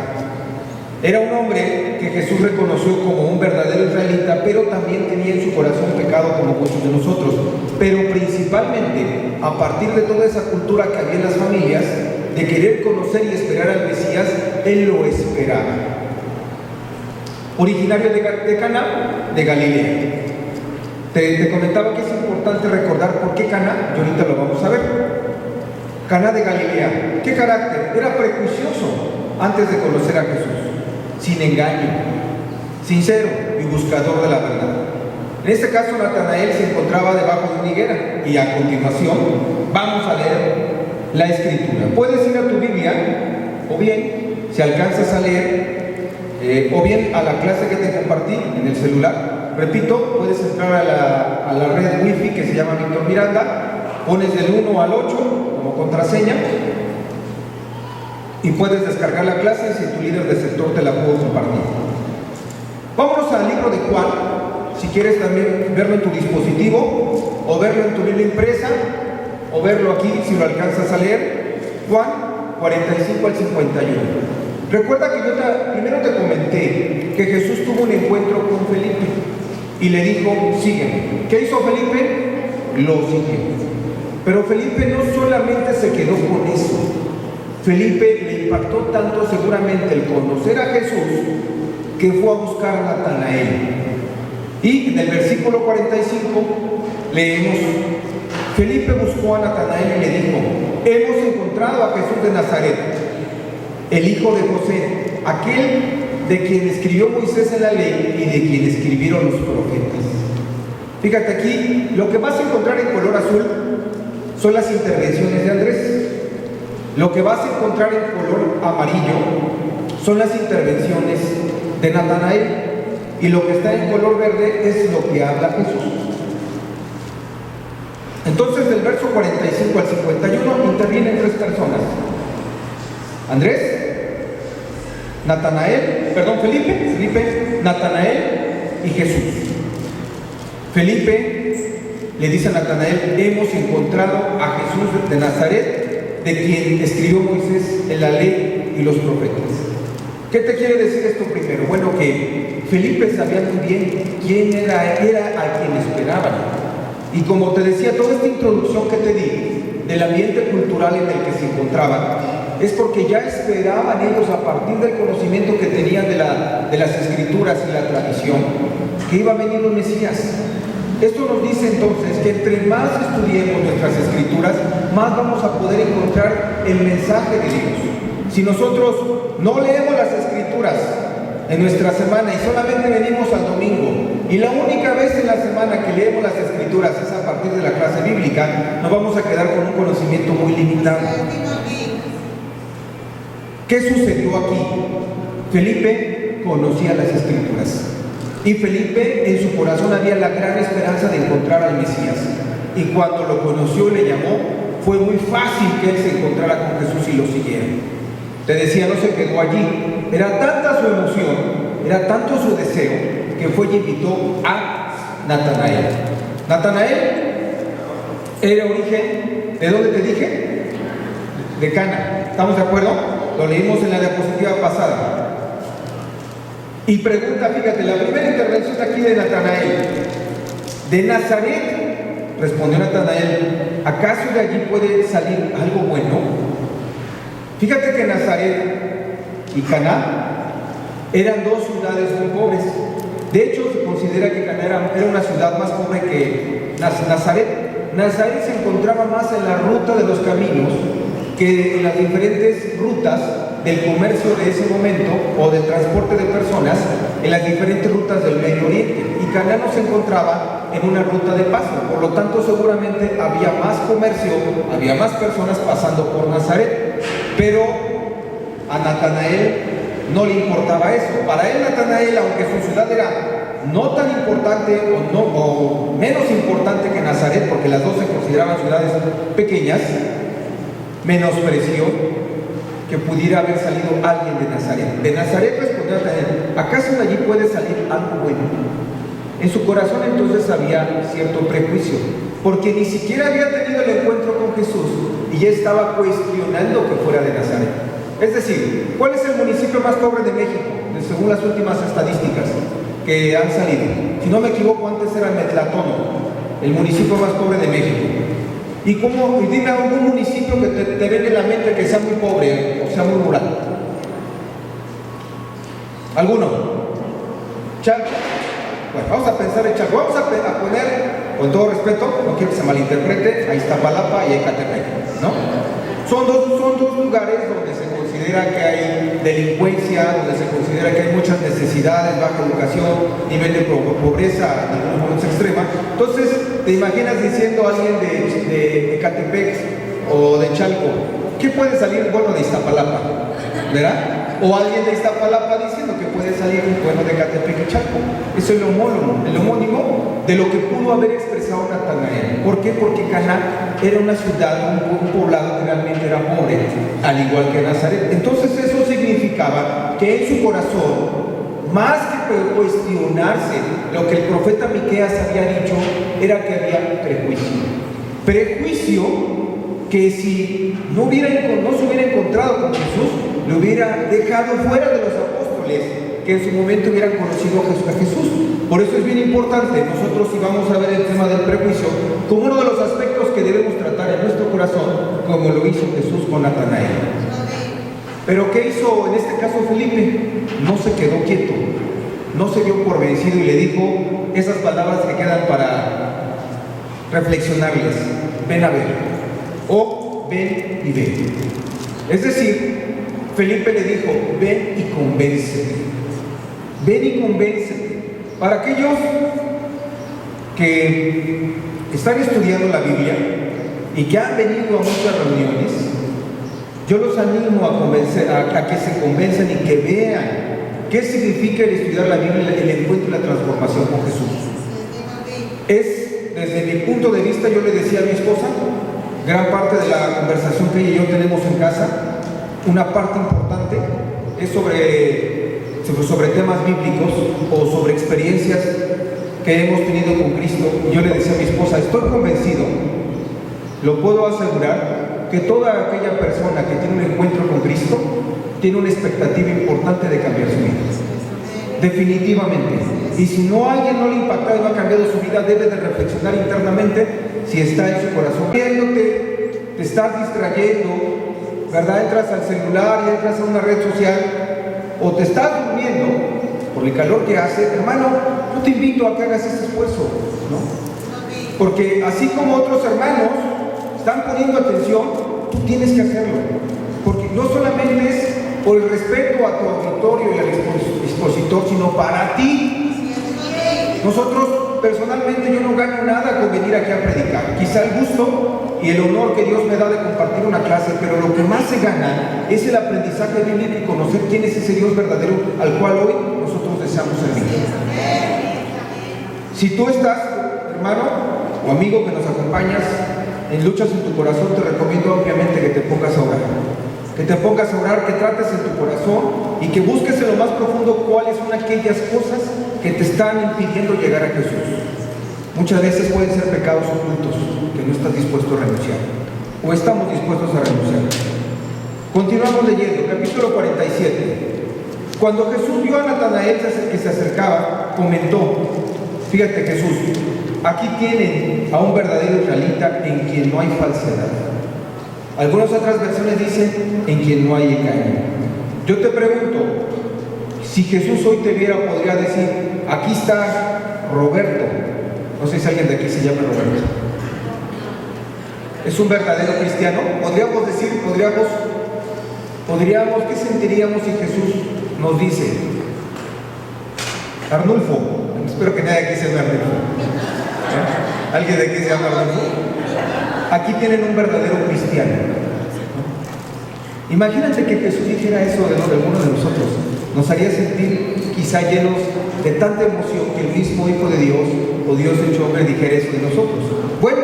Era un hombre que Jesús reconoció como un verdadero israelita, pero también tenía en su corazón pecado como muchos de nosotros. Pero principalmente, a partir de toda esa cultura que había en las familias, de querer conocer y esperar al Mesías, él lo esperaba. Originario de Caná de Galilea. Te comentaba que es importante recordar por qué Caná, y ahorita lo vamos a ver. Caná de Galilea. ¿Qué carácter? Era prejuicioso antes de conocer a Jesús, sin engaño, sincero y buscador de la verdad. En este caso, Natanael se encontraba debajo de una higuera, y a continuación vamos a leer la escritura. Puedes ir a tu Biblia, o bien, si alcanzas a leer, o bien a la clase que te compartí en el celular. Repito, puedes entrar a la red wifi que se llama Víctor Miranda, pones del 1 al 8 como contraseña y puedes descargar la clase si tu líder de sector te la pudo compartir. Vámonos al libro de Juan, si quieres también verlo en tu dispositivo o verlo en tu Biblia impresa o verlo aquí si lo alcanzas a leer. Juan 45 al 51. Recuerda que yo primero te comenté que Jesús tuvo un encuentro con Felipe y le dijo, sígueme. ¿Qué hizo Felipe? Lo siguió. Pero Felipe no solamente se quedó con eso. Felipe le impactó tanto seguramente el conocer a Jesús que fue a buscar a Natanael. Y en el versículo 45 leemos, Felipe buscó a Natanael y le dijo, hemos encontrado a Jesús de Nazaret, el hijo de José, aquel de quien escribió Moisés en la ley y de quien escribieron los profetas. Fíjate aquí, lo que vas a encontrar en color azul son las intervenciones de Andrés. Lo que vas a encontrar en color amarillo son las intervenciones de Natanael. Y lo que está en color verde es lo que habla Jesús. Entonces, del verso 45 al 51 intervienen tres personas: Andrés, Felipe, Natanael y Jesús. Felipe le dice a Natanael, hemos encontrado a Jesús de Nazaret, de quien escribió Moisés en la ley y los profetas. ¿Qué te quiere decir esto primero? Bueno, que Felipe sabía muy bien quién era a quien esperaban. Y como te decía, toda esta introducción que te di del ambiente cultural en el que se encontraban, es porque ya esperaban ellos, a partir del conocimiento que tenían de las escrituras y la tradición, que iba a venir un Mesías. Esto nos dice entonces que entre más estudiemos nuestras escrituras, más vamos a poder encontrar el mensaje de Dios. Si nosotros no leemos las escrituras en nuestra semana y solamente venimos al domingo, y la única vez en la semana que leemos las escrituras es a partir de la clase bíblica, nos vamos a quedar con un conocimiento muy limitado. ¿Qué sucedió aquí? Felipe conocía las escrituras y Felipe en su corazón había la gran esperanza de encontrar al Mesías, y cuando lo conoció y le llamó, fue muy fácil que él se encontrara con Jesús y lo siguiera. Te decía, no se quedó allí. Era tanta su emoción, era tanto su deseo, que fue y invitó a Natanael. Natanael era origen, ¿de dónde te dije? De Cana. ¿Estamos de acuerdo? Lo leímos en la diapositiva pasada. Y pregunta, fíjate, la primera intervención aquí de Natanael. De Nazaret, respondió Natanael, ¿acaso de allí puede salir algo bueno? Fíjate que Nazaret y Caná eran dos ciudades muy pobres. De hecho, se considera que Caná era una ciudad más pobre que Nazaret. Nazaret se encontraba más en la ruta de los caminos que en las diferentes rutas del comercio de ese momento o del transporte de personas en las diferentes rutas del Medio Oriente. Y Caná no se encontraba en una ruta de paso, por lo tanto seguramente había más comercio, había más personas pasando por Nazaret. Pero a Natanael no le importaba eso. Para él Natanael, aunque su ciudad era no tan importante o menos importante que Nazaret, porque las dos se consideraban ciudades pequeñas, menospreció que pudiera haber salido alguien de Nazaret. De Nazaret respondió Natanael: ¿acaso de allí puede salir algo bueno? En su corazón entonces había cierto prejuicio, porque ni siquiera había tenido el encuentro con Jesús y ya estaba cuestionando que fuera de Nazaret. Es decir, ¿cuál es el municipio más pobre de México? Según las últimas estadísticas que han salido. Si no me equivoco, antes era Metlatóno, el municipio más pobre de México. Y dime algún municipio que te venga en la mente que sea muy pobre o sea muy rural. ¿Alguno? ¿Chalco? Bueno, vamos a pensar en Chalco. Vamos a poner, con todo respeto, no quiero que se malinterprete, a Iztapalapa y a Ecatepec, ¿no? Son dos lugares donde se considera que hay delincuencia, donde se considera que hay muchas necesidades, baja educación, nivel de pobreza en algunos momentos extrema. Entonces, te imaginas diciendo a alguien de Ecatepec o de Chalco, ¿qué puede salir bueno de Iztapalapa? ¿Verdad? O alguien de Iztapalapa diciendo que puede salir bueno de Ecatepec y Chalco. Eso es el homónimo de lo que pudo haber expresado Natanael. ¿Por qué? Porque Caná era una ciudad, un poblado que realmente era pobre, al igual que Nazaret. Entonces eso significaba que en su corazón, más que cuestionarse lo que el profeta Miqueas había dicho, era que había prejuicio que si no se hubiera encontrado con Jesús, le hubiera dejado fuera de los apóstoles que en su momento hubieran conocido a Jesús. Por eso es bien importante nosotros, si vamos a ver el tema del prejuicio, como uno de los aspectos que debemos tratar en nuestro corazón, como lo hizo Jesús con Natanael. Pero ¿qué hizo en este caso Felipe? No se quedó quieto, no se dio por vencido y le dijo esas palabras que quedan para reflexionarles: ven a ver, o ven y ve. Es decir, Felipe le dijo: ven y convéncete, ven y convéncete. Para aquellos que están estudiando la Biblia y que han venido a muchas reuniones, yo los animo a que se convenzan y que vean qué significa el estudiar la Biblia, el encuentro y la transformación con Jesús. Es, desde mi punto de vista, yo le decía a mi esposa, gran parte de la conversación que ella y yo tenemos en casa, una parte importante es sobre temas bíblicos o sobre experiencias que hemos tenido con Cristo. Yo le decía a mi esposa: estoy convencido, lo puedo asegurar, que toda aquella persona que tiene un encuentro con Cristo tiene una expectativa importante de cambiar su vida, definitivamente. Y si alguien no le ha impactado y no ha cambiado su vida, debe de reflexionar internamente si está en su corazón. Viéndote, te estás distrayendo, ¿verdad? Entras al celular y entras a una red social, o te estás durmiendo por el calor que hace. Hermano, yo te invito a que hagas ese esfuerzo, ¿no? Porque así como otros hermanos están poniendo atención, tú tienes que hacerlo, porque no solamente es por el respeto a tu auditorio y al expositor, sino para ti. Nosotros, personalmente, yo no gano nada con venir aquí a predicar. Quizá el gusto y el honor que Dios me da de compartir una clase, pero lo que más se gana es el aprendizaje bíblico y conocer quién es ese Dios verdadero al cual hoy nosotros deseamos servir. Si tú estás, hermano o amigo que nos acompañas, en luchas en tu corazón, te recomiendo ampliamente que te pongas a orar. Que te pongas a orar, que trates en tu corazón y que busques en lo más profundo cuáles son aquellas cosas que te están impidiendo llegar a Jesús. Muchas veces pueden ser pecados ocultos que no estás dispuesto a renunciar, o estamos dispuestos a renunciar. Continuamos leyendo, capítulo 47. Cuando Jesús vio a Natanael que se acercaba, comentó: fíjate, Jesús, aquí tienen a un verdadero israelita en quien no hay falsedad. Algunas otras versiones dicen en quien no hay engaño. Yo te pregunto, si Jesús hoy te viera, podría decir, aquí está Roberto. No sé si alguien de aquí se llama Roberto. ¿Es un verdadero cristiano? Podríamos decir, ¿qué sentiríamos si Jesús nos dice, Arnulfo? Espero que nadie aquí se llame Arnulfo. ¿Alguien de aquí se llama Arnulfo? Aquí tienen un verdadero cristiano. Imagínate que Jesús dijera eso de alguno de nosotros. Nos haría sentir quizá llenos de tanta emoción que el mismo Hijo de Dios o Dios hecho hombre dijera eso de nosotros. Bueno,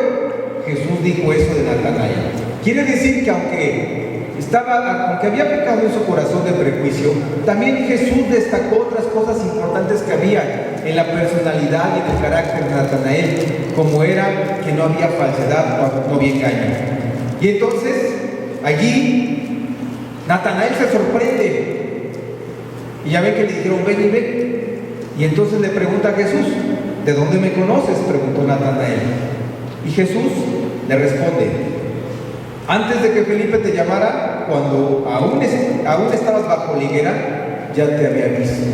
Jesús dijo eso de Natanael. Quiere decir que aunque había pecado en su corazón de prejuicio, también Jesús destacó otras cosas importantes que había en la personalidad y en el carácter de Natanael, como era que no había falsedad o no había engaño. Y entonces, allí, Natanael se sorprende. Y ya ven que le dijeron, ven y ven. Y entonces le pregunta a Jesús, ¿de dónde me conoces?, preguntó Natanael. Y Jesús le responde, antes de que Felipe te llamara, cuando aún estabas bajo la higuera, ya te había visto.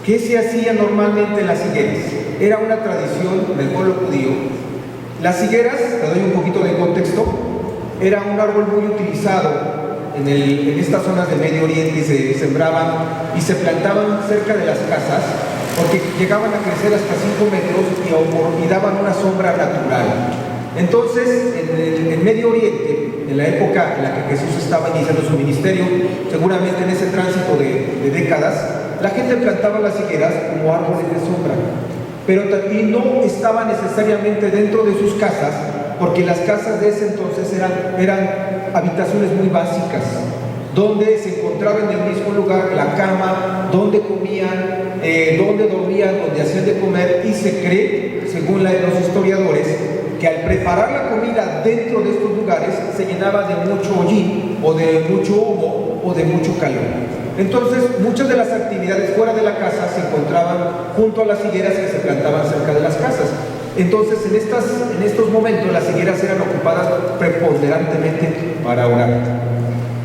¿Qué se hacía normalmente en las higueras? Era una tradición del pueblo judío. Las higueras, te doy un poquito de contexto, era un árbol muy utilizado en estas zonas de Medio Oriente, y se sembraban y se plantaban cerca de las casas porque llegaban a crecer hasta 5 metros y daban una sombra natural. Entonces, en Medio Oriente, en la época en la que Jesús estaba iniciando su ministerio, seguramente en ese tránsito de décadas, la gente plantaba las higueras como árboles de sombra, pero también no estaba necesariamente dentro de sus casas, porque las casas de ese entonces eran habitaciones muy básicas, donde se encontraba en el mismo lugar la cama, donde comían, donde dormían, donde hacían de comer, y se cree, según los historiadores, que al preparar la comida dentro de estos lugares se llenaba de mucho hollín, o de mucho humo, o de mucho calor. Entonces, muchas de las actividades fuera de la casa se encontraban junto a las higueras que se plantaban cerca de las casas. Entonces, en estos momentos, las higueras eran ocupadas preponderantemente para orar.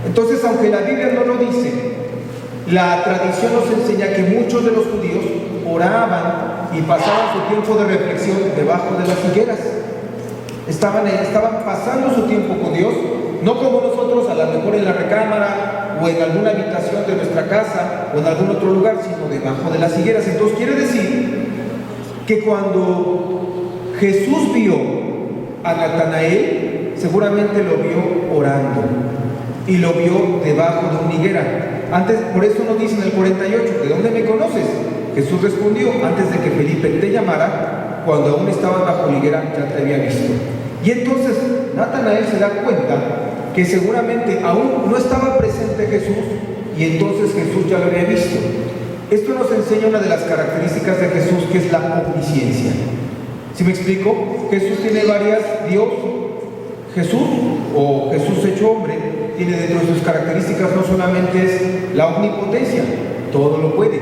Entonces, aunque la Biblia no lo dice, la tradición nos enseña que muchos de los judíos oraban y pasaban su tiempo de reflexión debajo de las higueras. Estaban pasando su tiempo con Dios, no como nosotros, a lo mejor en la recámara o en alguna habitación de nuestra casa o en algún otro lugar, sino debajo de las higueras. Entonces quiere decir que cuando Jesús vio a Natanael, seguramente lo vio orando y lo vio debajo de una higuera. Antes, por eso nos dice en el 48, ¿de dónde me conoces? Jesús respondió, antes de que Felipe te llamara, cuando aún estabas bajo la higuera, ya te había visto. Y entonces Natanael se da cuenta que seguramente aún no estaba presente Jesús, y entonces Jesús ya lo había visto. Esto nos enseña una de las características de Jesús, que es la omnisciencia. ¿Sí me explico? Jesús tiene varias, Dios, Jesús o Jesús hecho hombre, tiene dentro de sus características no solamente es la omnipotencia, todo lo puede,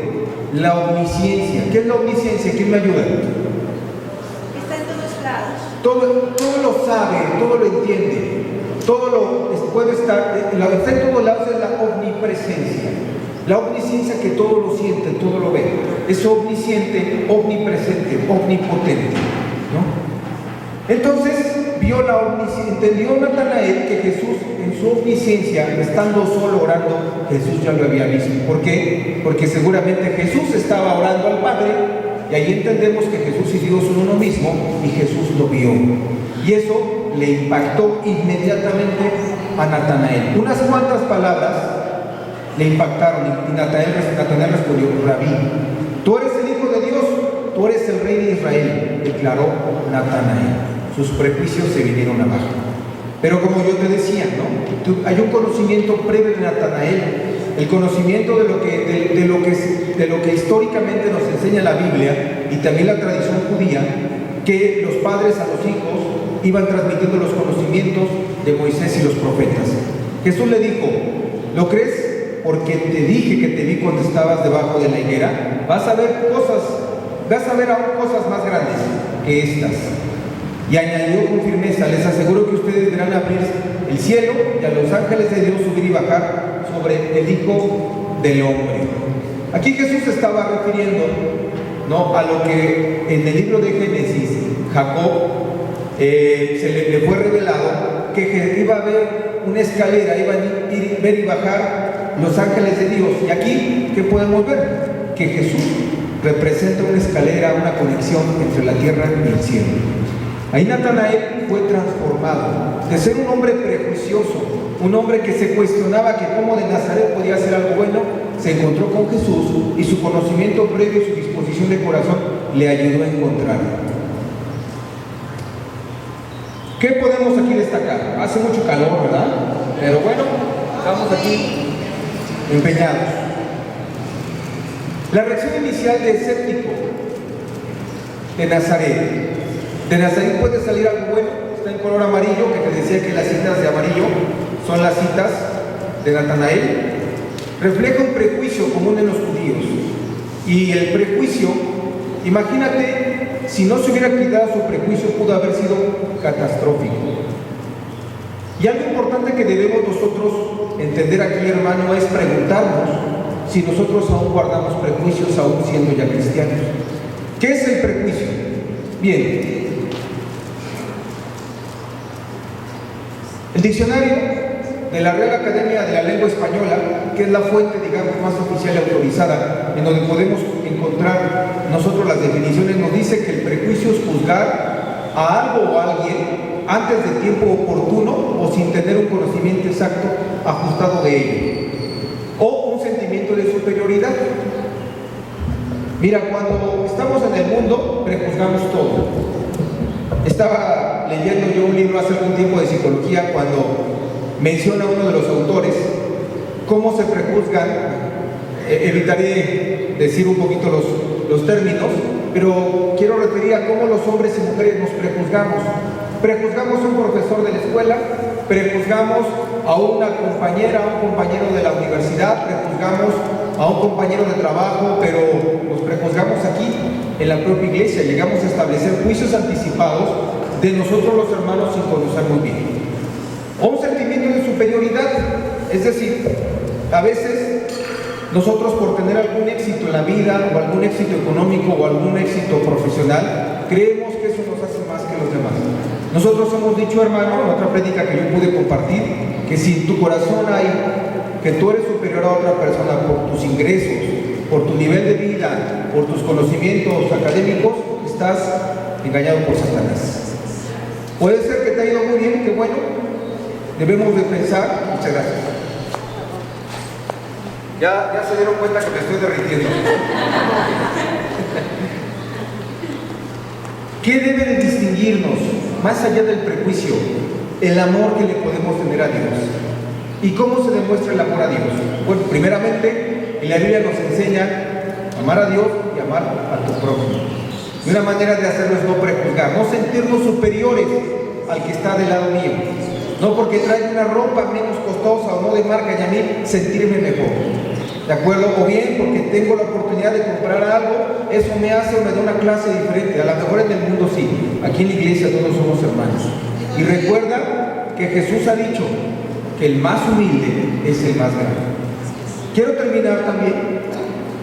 la omnisciencia. ¿Qué es la omnisciencia? ¿Quién me ayuda? Está en todos lados. Todo lo sabe, todo lo entiende, todo lo puede estar, está en todos lados, es la omnipresencia. La omnisciencia, que todo lo siente, todo lo ve. Es omnisciente, omnipresente, omnipotente, ¿no? Entonces, entendió Natanael que Jesús, en su omnisciencia, estando solo orando, Jesús ya lo había visto. ¿Por qué? Porque seguramente Jesús estaba orando al Padre, y ahí entendemos que Jesús y Dios son uno mismo, y Jesús lo vio. Y eso le impactó inmediatamente a Natanael. Unas cuantas palabras le impactaron, y Natanael respondió, Rabí, tú eres el Hijo de Dios, tú eres el Rey de Israel, declaró Natanael. Sus prejuicios se vinieron abajo. Pero como yo te decía, ¿no? Hay un conocimiento previo de Natanael, el conocimiento de lo que históricamente nos enseña la Biblia y también la tradición judía, que los padres a los hijos iban transmitiendo los conocimientos de Moisés y los profetas. Jesús le dijo, ¿lo crees? Porque te dije que te vi cuando estabas debajo de la higuera. Vas a ver aún cosas más grandes que estas. Y añadió con firmeza: les aseguro que ustedes verán abrir el cielo y a los ángeles de Dios subir y bajar sobre el Hijo del Hombre. Aquí Jesús estaba refiriendo, ¿no?, a lo que en el libro de Génesis Jacob le fue revelado, que iba a haber una escalera, iban a ir, ver y bajar los ángeles de Dios. Y aquí, ¿qué podemos ver? Que Jesús representa una escalera, una conexión entre la tierra y el cielo. Ahí Natanael fue transformado de ser un hombre prejuicioso, un hombre que se cuestionaba que cómo de Nazaret podía hacer algo bueno. Se encontró con Jesús y su conocimiento previo y su disposición de corazón le ayudó a encontrarlo. ¿Qué podemos aquí destacar? Hace mucho calor, ¿verdad? Pero bueno, estamos aquí empeñados. La reacción inicial de escéptico de Nazaret. De Nazaret puede salir algo bueno. Está en color amarillo, que te decía que las citas de amarillo son las citas de Natanael. Refleja un prejuicio común en los judíos. Y el prejuicio, imagínate, si no se hubiera quitado su prejuicio, pudo haber sido catastrófico. Y algo importante que debemos nosotros entender aquí, hermano, es preguntarnos si nosotros aún guardamos prejuicios, aún siendo ya cristianos. ¿Qué es el prejuicio? Bien, el diccionario de la Real Academia de la Lengua Española, que es la fuente, digamos, más oficial y autorizada, en donde podemos encontrar nosotros las definiciones, nos dice que el prejuicio es juzgar a algo o a alguien antes del tiempo oportuno o sin tener un conocimiento exacto ajustado de ello, o un sentimiento de superioridad. Mira, cuando estamos en el mundo, prejuzgamos todo. Estaba leyendo yo un libro hace algún tiempo de psicología cuando menciona uno de los autores cómo se prejuzgan. Evitaré decir un poquito los términos, pero quiero referir a cómo los hombres y mujeres nos prejuzgamos. Prejuzgamos a un profesor de la escuela, prejuzgamos a una compañera, a un compañero de la universidad, prejuzgamos a un compañero de trabajo, pero nos prejuzgamos aquí en la propia iglesia. Llegamos a establecer juicios anticipados de nosotros los hermanos sin conocer muy bien. O un sentimiento de superioridad, es decir, a veces nosotros por tener algún éxito en la vida, o algún éxito económico, o algún éxito profesional, creemos que eso nos hace más que los demás. Nosotros hemos dicho, hermano, en otra prédica que yo pude compartir, que si en tu corazón hay que tú eres superior a otra persona por tus ingresos, por tu nivel de vida, por tus conocimientos académicos, estás engañado por Satanás. Puede ser que te ha ido muy bien, que bueno, debemos de pensar. Muchas gracias. Ya se dieron cuenta que me estoy derritiendo. ¿Qué debe de distinguirnos, más allá del prejuicio? El amor que le podemos tener a Dios. ¿Y cómo se demuestra el amor a Dios? Bueno, primeramente, en la Biblia nos enseña a amar a Dios y amar a tu prójimo. Y una manera de hacerlo es no prejuzgar, no sentirnos superiores al que está del lado mío. No porque traiga una ropa menos costosa o no de marca y a mí sentirme mejor. ¿De acuerdo? O bien porque tengo la oportunidad de comprar algo, eso me hace o me da una clase diferente. A lo mejor en el mundo sí, aquí en la iglesia todos somos hermanos. Y recuerda que Jesús ha dicho que el más humilde es el más grande. Quiero terminar también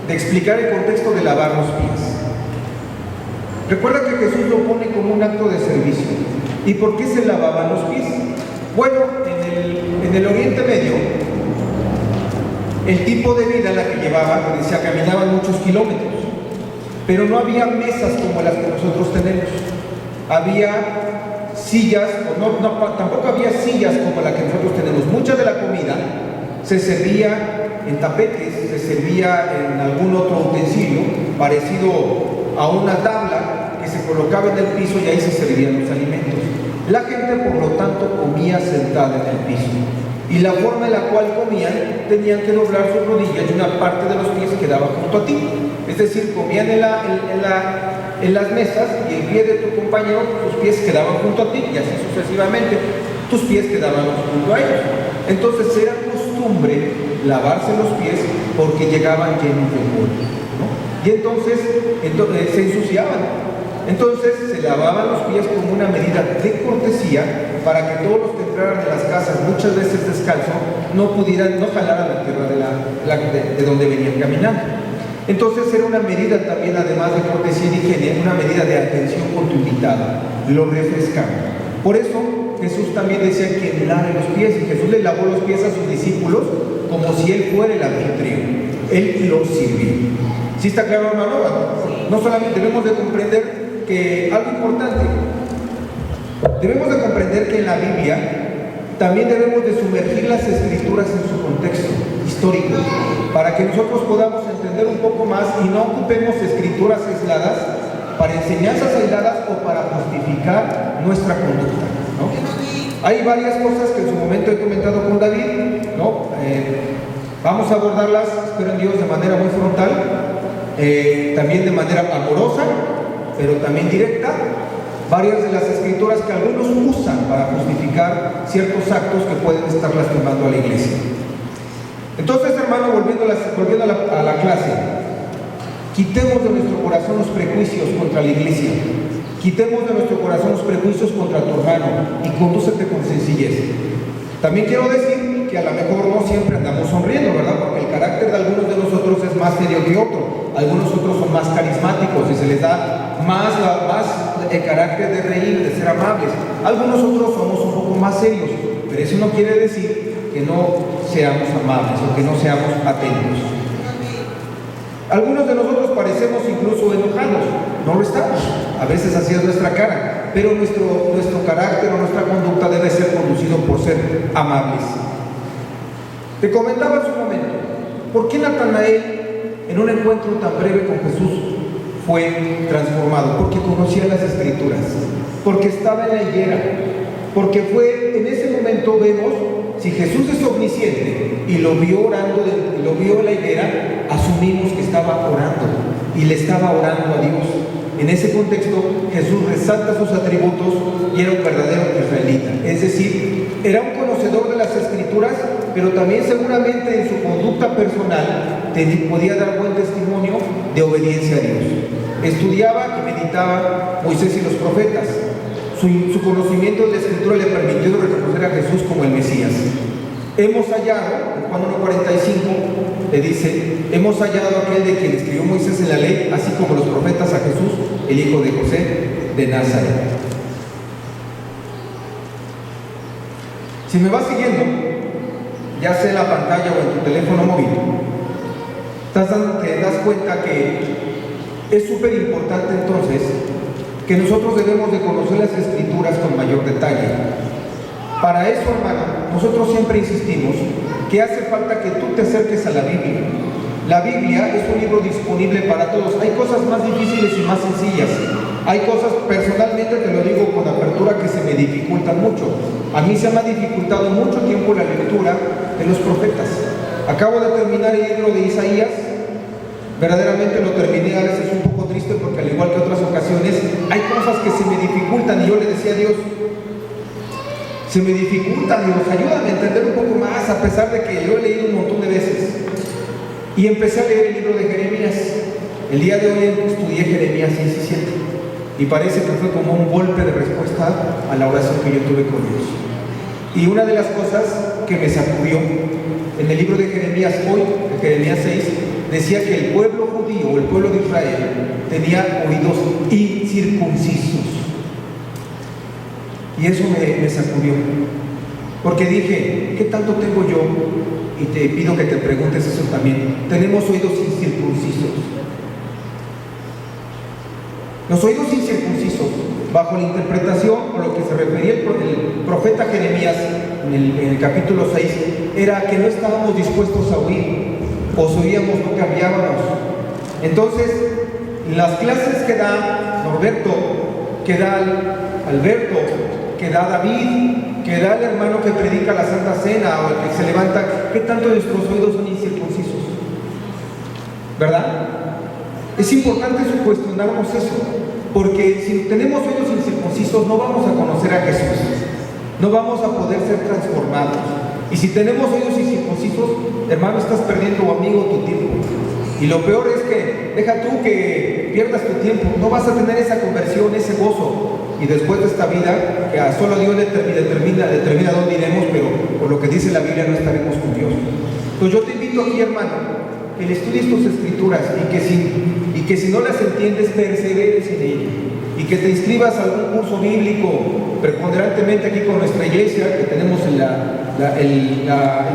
de explicar el contexto de lavar los pies. Recuerda que Jesús lo pone como un acto de servicio. ¿Y por qué se lavaban los pies? Bueno, en el Oriente Medio, el tipo de vida en la que llevaban, decía, caminaban muchos kilómetros, pero no había mesas como las que nosotros tenemos. Había sillas, tampoco había sillas como la que nosotros tenemos. Mucha de la comida se servía en tapetes, se servía en algún otro utensilio parecido a una tabla que se colocaba en el piso y ahí se servían los alimentos. La gente, por lo tanto, comía sentada en el piso. Y la forma en la cual comían, tenían que doblar sus rodillas y una parte de los pies quedaba junto a ti. Es decir, comían en las mesas y el pie de tu compañero, tus pies quedaban junto a ti y así sucesivamente. Tus pies quedaban junto a ellos. Entonces era costumbre lavarse los pies porque llegaban llenos de polvo, ¿no? Y entonces se ensuciaban. Entonces se lavaban los pies como una medida de cortesía para que todos los que entraran en las casas, muchas veces descalzo, no jalaran la tierra de donde venían caminando. Entonces era una medida también, además de cortesía y higiene, una medida de atención con tu invitado, lo refrescaba. Por eso Jesús también decía que le lave los pies, y Jesús le lavó los pies a sus discípulos como si él fuera el anfitrión. Él los sirvió. ¿Sí está claro, hermano? No solamente debemos de comprender que algo importante, debemos de comprender que en la Biblia también debemos de sumergir las escrituras en su contexto histórico, para que nosotros podamos entender un poco más y no ocupemos escrituras aisladas para enseñanzas aisladas o para justificar nuestra conducta, ¿no? Hay varias cosas que en su momento he comentado con David, ¿no? Vamos a abordarlas, espero en Dios, de manera muy frontal, también de manera amorosa, pero también directa. Varias de las escrituras que algunos usan para justificar ciertos actos que pueden estar lastimando a la iglesia. Entonces, hermano, volviendo a la clase, quitemos de nuestro corazón los prejuicios contra la iglesia, quitemos de nuestro corazón los prejuicios contra tu hermano y condúcete con sencillez. También quiero decir que a lo mejor no siempre andamos sonriendo, ¿verdad? Porque el carácter de algunos de nosotros es más serio que otro. Algunos otros son más carismáticos y se les da más el carácter de reír, de ser amables. Algunos otros somos un poco más serios, pero eso no quiere decir que no seamos amables o que no seamos atentos. Algunos de nosotros parecemos incluso enojados, no lo estamos, a veces así es nuestra cara, pero nuestro carácter o nuestra conducta debe ser conducido por ser amables. Te comentaba hace un momento, ¿por qué Natanael en un encuentro tan breve con Jesús fue transformado? Porque conocía las escrituras, porque estaba en la higuera, porque fue en ese momento, vemos, si Jesús es omnisciente y lo vio orando, lo vio en la higuera, asumimos que estaba orando y le estaba orando a Dios. En ese contexto, Jesús resalta sus atributos y era un verdadero israelita, es decir, era un conocedor de las escrituras, pero también seguramente en su conducta personal podía dar buen testimonio de obediencia a Dios. Estudiaba y meditaba Moisés y los profetas. Su conocimiento de la escritura le permitió reconocer a Jesús como el Mesías. Hemos hallado, en Juan 1:45 le dice, hemos hallado a aquel de quien escribió Moisés en la ley, así como los profetas, a Jesús, el hijo de José de Nazaret. Si me vas siguiendo, ya sea en la pantalla o en tu teléfono móvil, te das cuenta que es súper importante entonces que nosotros debemos de conocer las escrituras con mayor detalle. Para eso, hermano, nosotros siempre insistimos que hace falta que tú te acerques a la Biblia. La Biblia es un libro disponible para todos. Hay cosas más difíciles y más sencillas. Hay cosas, personalmente te lo digo con apertura, que se me dificultan mucho. A mí se me ha dificultado mucho tiempo la lectura de los profetas. Acabo de terminar el libro de Isaías. Verdaderamente lo terminé a veces un poco triste porque, al igual que otras ocasiones, hay cosas que se me dificultan y yo le decía a Dios, se me dificultan, Dios, ayúdame a entender un poco más, a pesar de que yo he leído un montón de veces. Y empecé a leer el libro de Jeremías. El día de hoy estudié Jeremías 6 y 7 y parece que fue como un golpe de respuesta a la oración que yo tuve con Dios. Y una de las cosas que me sacudió en el libro de Jeremías, hoy, de Jeremías 6, decía que el pueblo judío o el pueblo de Israel tenía oídos incircuncisos. Y eso me sacudió, porque dije, ¿qué tanto tengo yo? Y te pido que te preguntes eso también. Tenemos oídos incircuncisos. Los oídos incircuncisos, bajo la interpretación o lo que se refería el profeta Jeremías en el capítulo 6, era que no estábamos dispuestos a oír, o si oíamos no cambiábamos. Entonces, las clases que da Norberto, que da Alberto, que da David, que da el hermano que predica la Santa Cena o el que se levanta, ¿qué tanto de nuestros oídos son incircuncisos? ¿Verdad? Es importante cuestionarnos eso, porque si tenemos oídos incircuncisos no vamos a conocer a Jesús, no vamos a poder ser transformados. Y si tenemos oídos incircuncisos, hermano, estás perdiendo, amigo, tu tiempo. Y lo peor es que, deja tú que que pierdas tu tiempo, no vas a tener esa conversión, ese gozo. Y después de esta vida, que a solo Dios determina dónde iremos, pero por lo que dice la Biblia no estaremos con Dios. Entonces yo te invito aquí, hermano, que le estudies tus escrituras y que si no las entiendes, perseveres en ello. Y que te inscribas a algún curso bíblico, preponderantemente aquí con nuestra iglesia, que tenemos el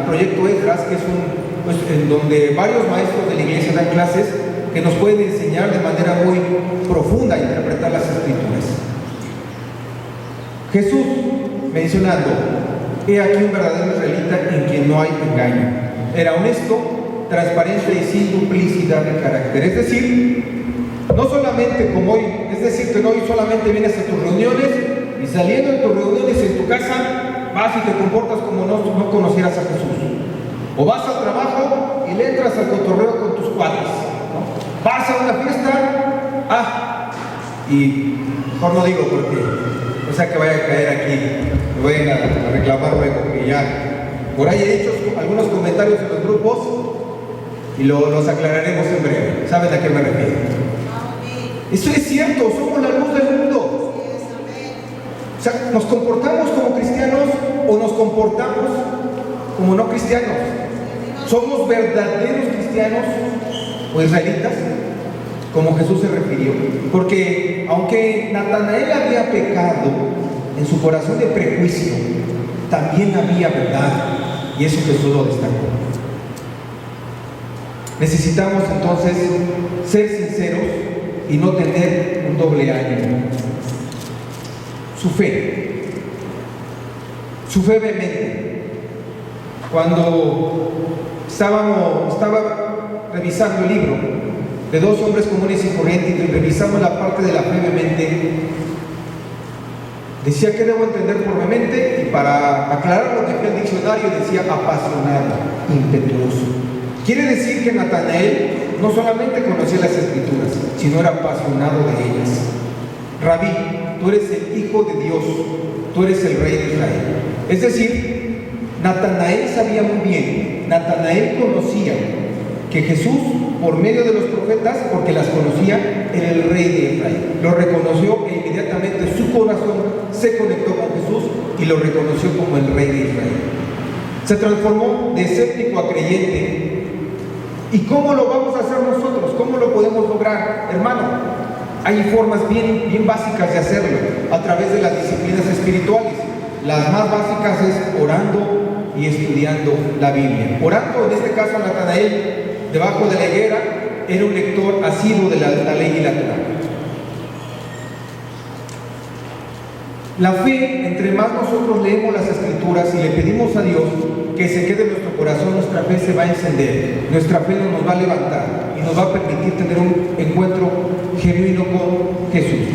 proyecto Esdras, que es en donde varios maestros de la iglesia dan clases que nos pueden enseñar de manera muy profunda a interpretar las escrituras. Jesús mencionando: he aquí un verdadero israelita en quien no hay engaño. Era honesto, transparente y sin duplicidad de carácter. Es decir, no solamente como hoy, es decir, que no hoy solamente vienes a tus reuniones y saliendo de tus reuniones en tu casa vas y te comportas como no conocieras a Jesús. O vas al trabajo y le entras al cotorreo con tus cuates, ¿no? Vas a una fiesta, y mejor no digo porque no sea que vaya a caer aquí, me vayan a reclamar luego, que ya por ahí he hecho algunos comentarios en los grupos y los aclararemos en breve. ¿Saben a qué me refiero? Eso es cierto, somos la luz del mundo. O sea, ¿nos comportamos como cristianos o nos comportamos como no cristianos? ¿Somos verdaderos cristianos o israelitas? Como Jesús se refirió. Porque aunque Natanael había pecado en su corazón de prejuicio, también había verdad, y eso Jesús lo destacó. Necesitamos entonces ser sinceros y no tener un doble ánimo. Su fe vehemente. Cuando estaba revisando el libro de Dos hombres comunes y corrientes y revisamos la parte de la fe vehemente, decía: ¿qué debo entender por vehemente? Y para aclarar lo que fue el diccionario decía: apasionado, impetuoso. Quiere decir que Natanael no solamente conocía las escrituras, sino era apasionado de ellas. Rabí, tú eres el Hijo de Dios, tú eres el Rey de Israel. Es decir, Natanael sabía muy bien, Natanael conocía que Jesús, por medio de los profetas, porque las conocía, era el Rey de Israel. Lo reconoció e inmediatamente su corazón se conectó con Jesús y lo reconoció como el Rey de Israel. Se transformó de escéptico a creyente. ¿Y cómo lo vamos a hacer nosotros? ¿Cómo lo podemos lograr? Hermano, hay formas bien básicas de hacerlo, a través de las disciplinas espirituales. Las más básicas es orando y estudiando la Biblia. Orando, en este caso Natanael, debajo de la higuera, era un lector asiduo de la ley y la Torá. La fe, entre más nosotros leemos las escrituras y le pedimos a Dios que se quede en nuestro corazón, nuestra fe se va a encender, nuestra fe nos va a levantar y nos va a permitir tener un encuentro genuino con Jesús.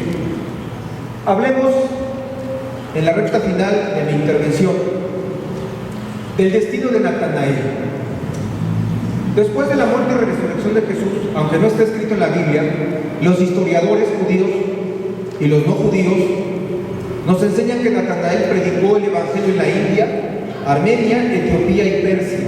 Hablemos en la recta final de mi intervención del destino de Natanael. Después de la muerte y resurrección de Jesús, aunque no está escrito en la Biblia, los historiadores judíos y los no judíos nos enseñan que Natanael predicó el Evangelio en la India, Armenia, Etiopía y Persia.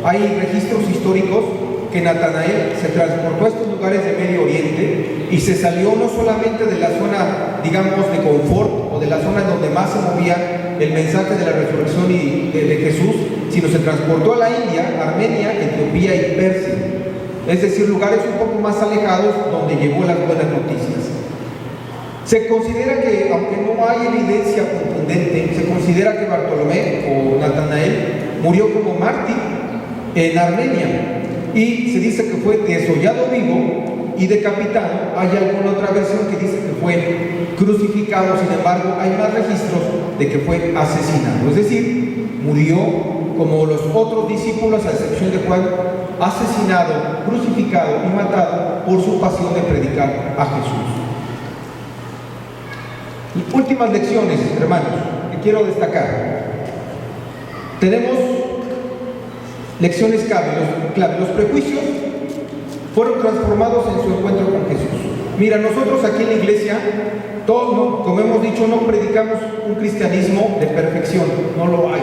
Hay registros históricos que Natanael se transportó a estos lugares de Medio Oriente y se salió no solamente de la zona, digamos, de confort o de la zona donde más se movía el mensaje de la resurrección y de Jesús, sino se transportó a la India, Armenia, Etiopía y Persia. Es decir, lugares un poco más alejados donde llegó las buenas noticias. Se considera que, aunque no hay evidencia contundente, se considera que Bartolomé o Natanael murió como mártir en Armenia y se dice que fue desollado vivo y decapitado. Hay alguna otra versión que dice que fue crucificado, sin embargo hay más registros de que fue asesinado, es decir, murió como los otros discípulos, a excepción de Juan, asesinado, crucificado y matado por su pasión de predicar a Jesús. Últimas lecciones, hermanos, que quiero destacar. Tenemos lecciones clave. Los prejuicios fueron transformados en su encuentro con Jesús. Mira, nosotros aquí en la iglesia, todos, como hemos dicho, no predicamos un cristianismo de perfección, no lo hay.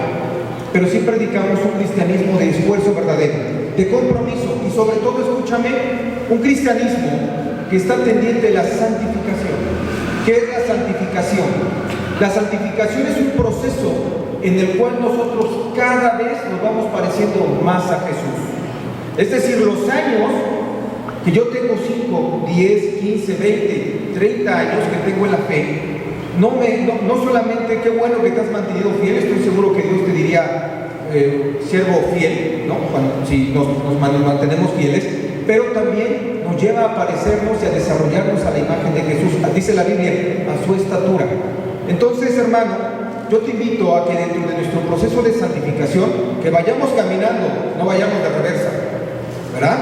Pero sí predicamos un cristianismo de esfuerzo verdadero, de compromiso y sobre todo, escúchame, un cristianismo que está pendiente de la santificación. ¿Qué es la santificación? La santificación es un proceso en el cual nosotros cada vez nos vamos pareciendo más a Jesús. Es decir, los años que yo tengo 5, 10, 15, 20, 30 años que tengo en la fe, no solamente qué bueno que te has mantenido fiel, estoy seguro que Dios te diría siervo fiel, ¿no? Si nos mantenemos fieles, pero también nos lleva a parecernos y a desarrollarnos a la imagen de Jesús, dice la Biblia, a su estatura. Entonces, hermano, yo te invito a que dentro de nuestro proceso de santificación, que vayamos caminando, no vayamos de reversa, ¿verdad?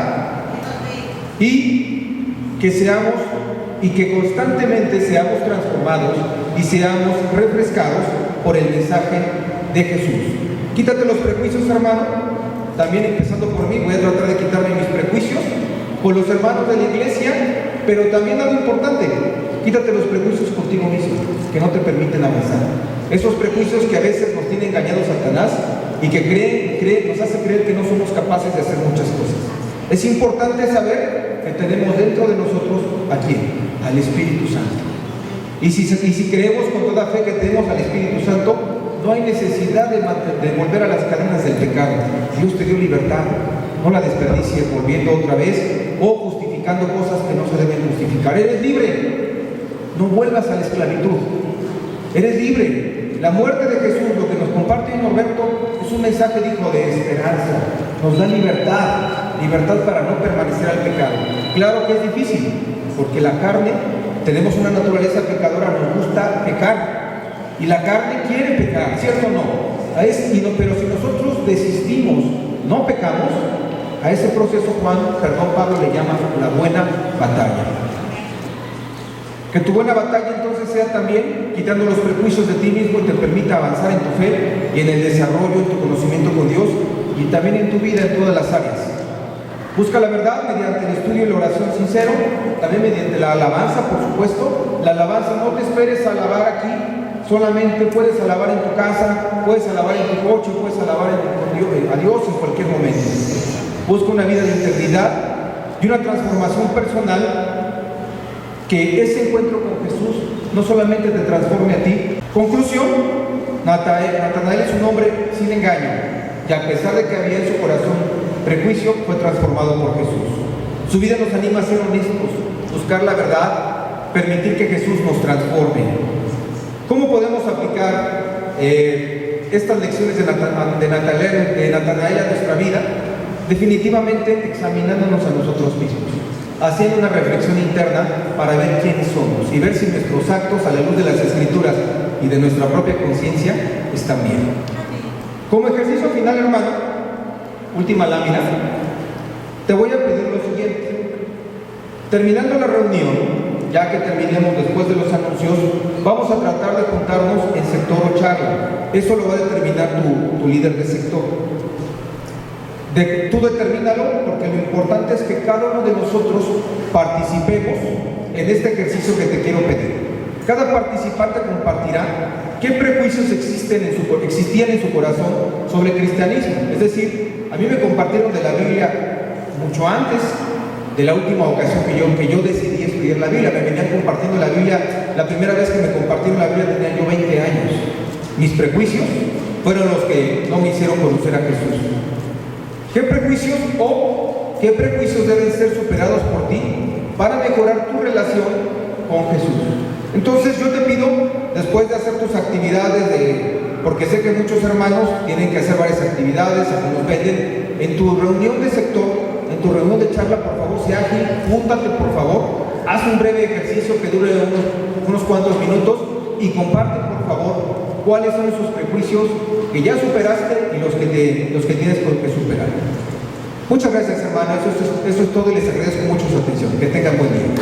Y que seamos y que constantemente seamos transformados y seamos refrescados por el mensaje de Jesús. Quítate los prejuicios, hermano, también empezando por mí, voy a tratar de quitarme mis prejuicios con los hermanos de la iglesia, pero también algo importante, quítate los prejuicios contigo mismo, que no te permiten avanzar. Esos prejuicios que a veces nos tiene engañado Satanás y que nos hace creer que no somos capaces de hacer muchas cosas. Es importante saber que tenemos dentro de nosotros ¿a quién? Al Espíritu Santo. Y si creemos con toda fe que tenemos al Espíritu Santo, no hay necesidad de volver a las cadenas del pecado. Dios te dio libertad, no la desperdicies volviendo otra vez o justificando cosas que no se deben justificar. Eres libre, no vuelvas a la esclavitud. Eres libre. La muerte de Jesús, lo que nos comparte Norberto, es un mensaje, dijo, de esperanza. Nos da libertad para no permanecer al pecado. Claro que es difícil, porque la carne, tenemos una naturaleza pecadora, nos gusta pecar. Y la carne quiere pecar, ¿cierto o no? Pero si nosotros desistimos, no pecamos, a ese proceso Pablo le llama la buena batalla. Que tu buena batalla entonces sea también quitando los prejuicios de ti mismo y te permita avanzar en tu fe y en el desarrollo, en tu conocimiento con Dios y también en tu vida en todas las áreas. Busca la verdad mediante el estudio y la oración sincero, también mediante la alabanza, por supuesto. La alabanza, no te esperes a alabar aquí, solamente puedes alabar en tu casa, puedes alabar en tu coche, puedes alabar a Dios en cualquier momento. Busca una vida de integridad y una transformación personal, que ese encuentro con Jesús no solamente te transforme a ti. Conclusión, Natanael es un hombre sin engaño, y a pesar de que había en su corazón prejuicio, fue transformado por Jesús. Su vida nos anima a ser honestos, buscar la verdad, permitir que Jesús nos transforme. ¿Cómo podemos aplicar estas lecciones de Natanael a nuestra vida? Definitivamente examinándonos a nosotros mismos, haciendo una reflexión interna para ver quiénes somos y ver si nuestros actos a la luz de las Escrituras y de nuestra propia conciencia están bien. Como ejercicio final, hermano, última lámina, te voy a pedir lo siguiente. Terminando la reunión, ya que terminemos después de los anuncios, vamos a tratar de juntarnos en sector o charla. Eso lo va a determinar tu líder de sector. Tú determínalo, porque lo importante es que cada uno de nosotros participemos en este ejercicio que te quiero pedir. Cada participante compartirá qué prejuicios existían en su corazón sobre el cristianismo. Es decir, a mí me compartieron de la Biblia mucho antes de la última ocasión que yo decidí estudiar la Biblia. Me venían compartiendo la Biblia, la primera vez que me compartieron la Biblia tenía yo 20 años. Mis prejuicios fueron los que no me hicieron conocer a Jesús. ¿Qué prejuicios deben ser superados por ti para mejorar tu relación con Jesús? Entonces yo te pido, después de hacer tus actividades, porque sé que muchos hermanos tienen que hacer varias actividades, algunos venden, en tu reunión de sector, en tu reunión de charla, por favor, sea ágil, júntate por favor, haz un breve ejercicio que dure unos cuantos minutos y comparte por favor cuáles son esos prejuicios que ya superaste y los que tienes que superar. Muchas gracias, hermano. Eso es todo y les agradezco mucho su atención. Que tengan buen día.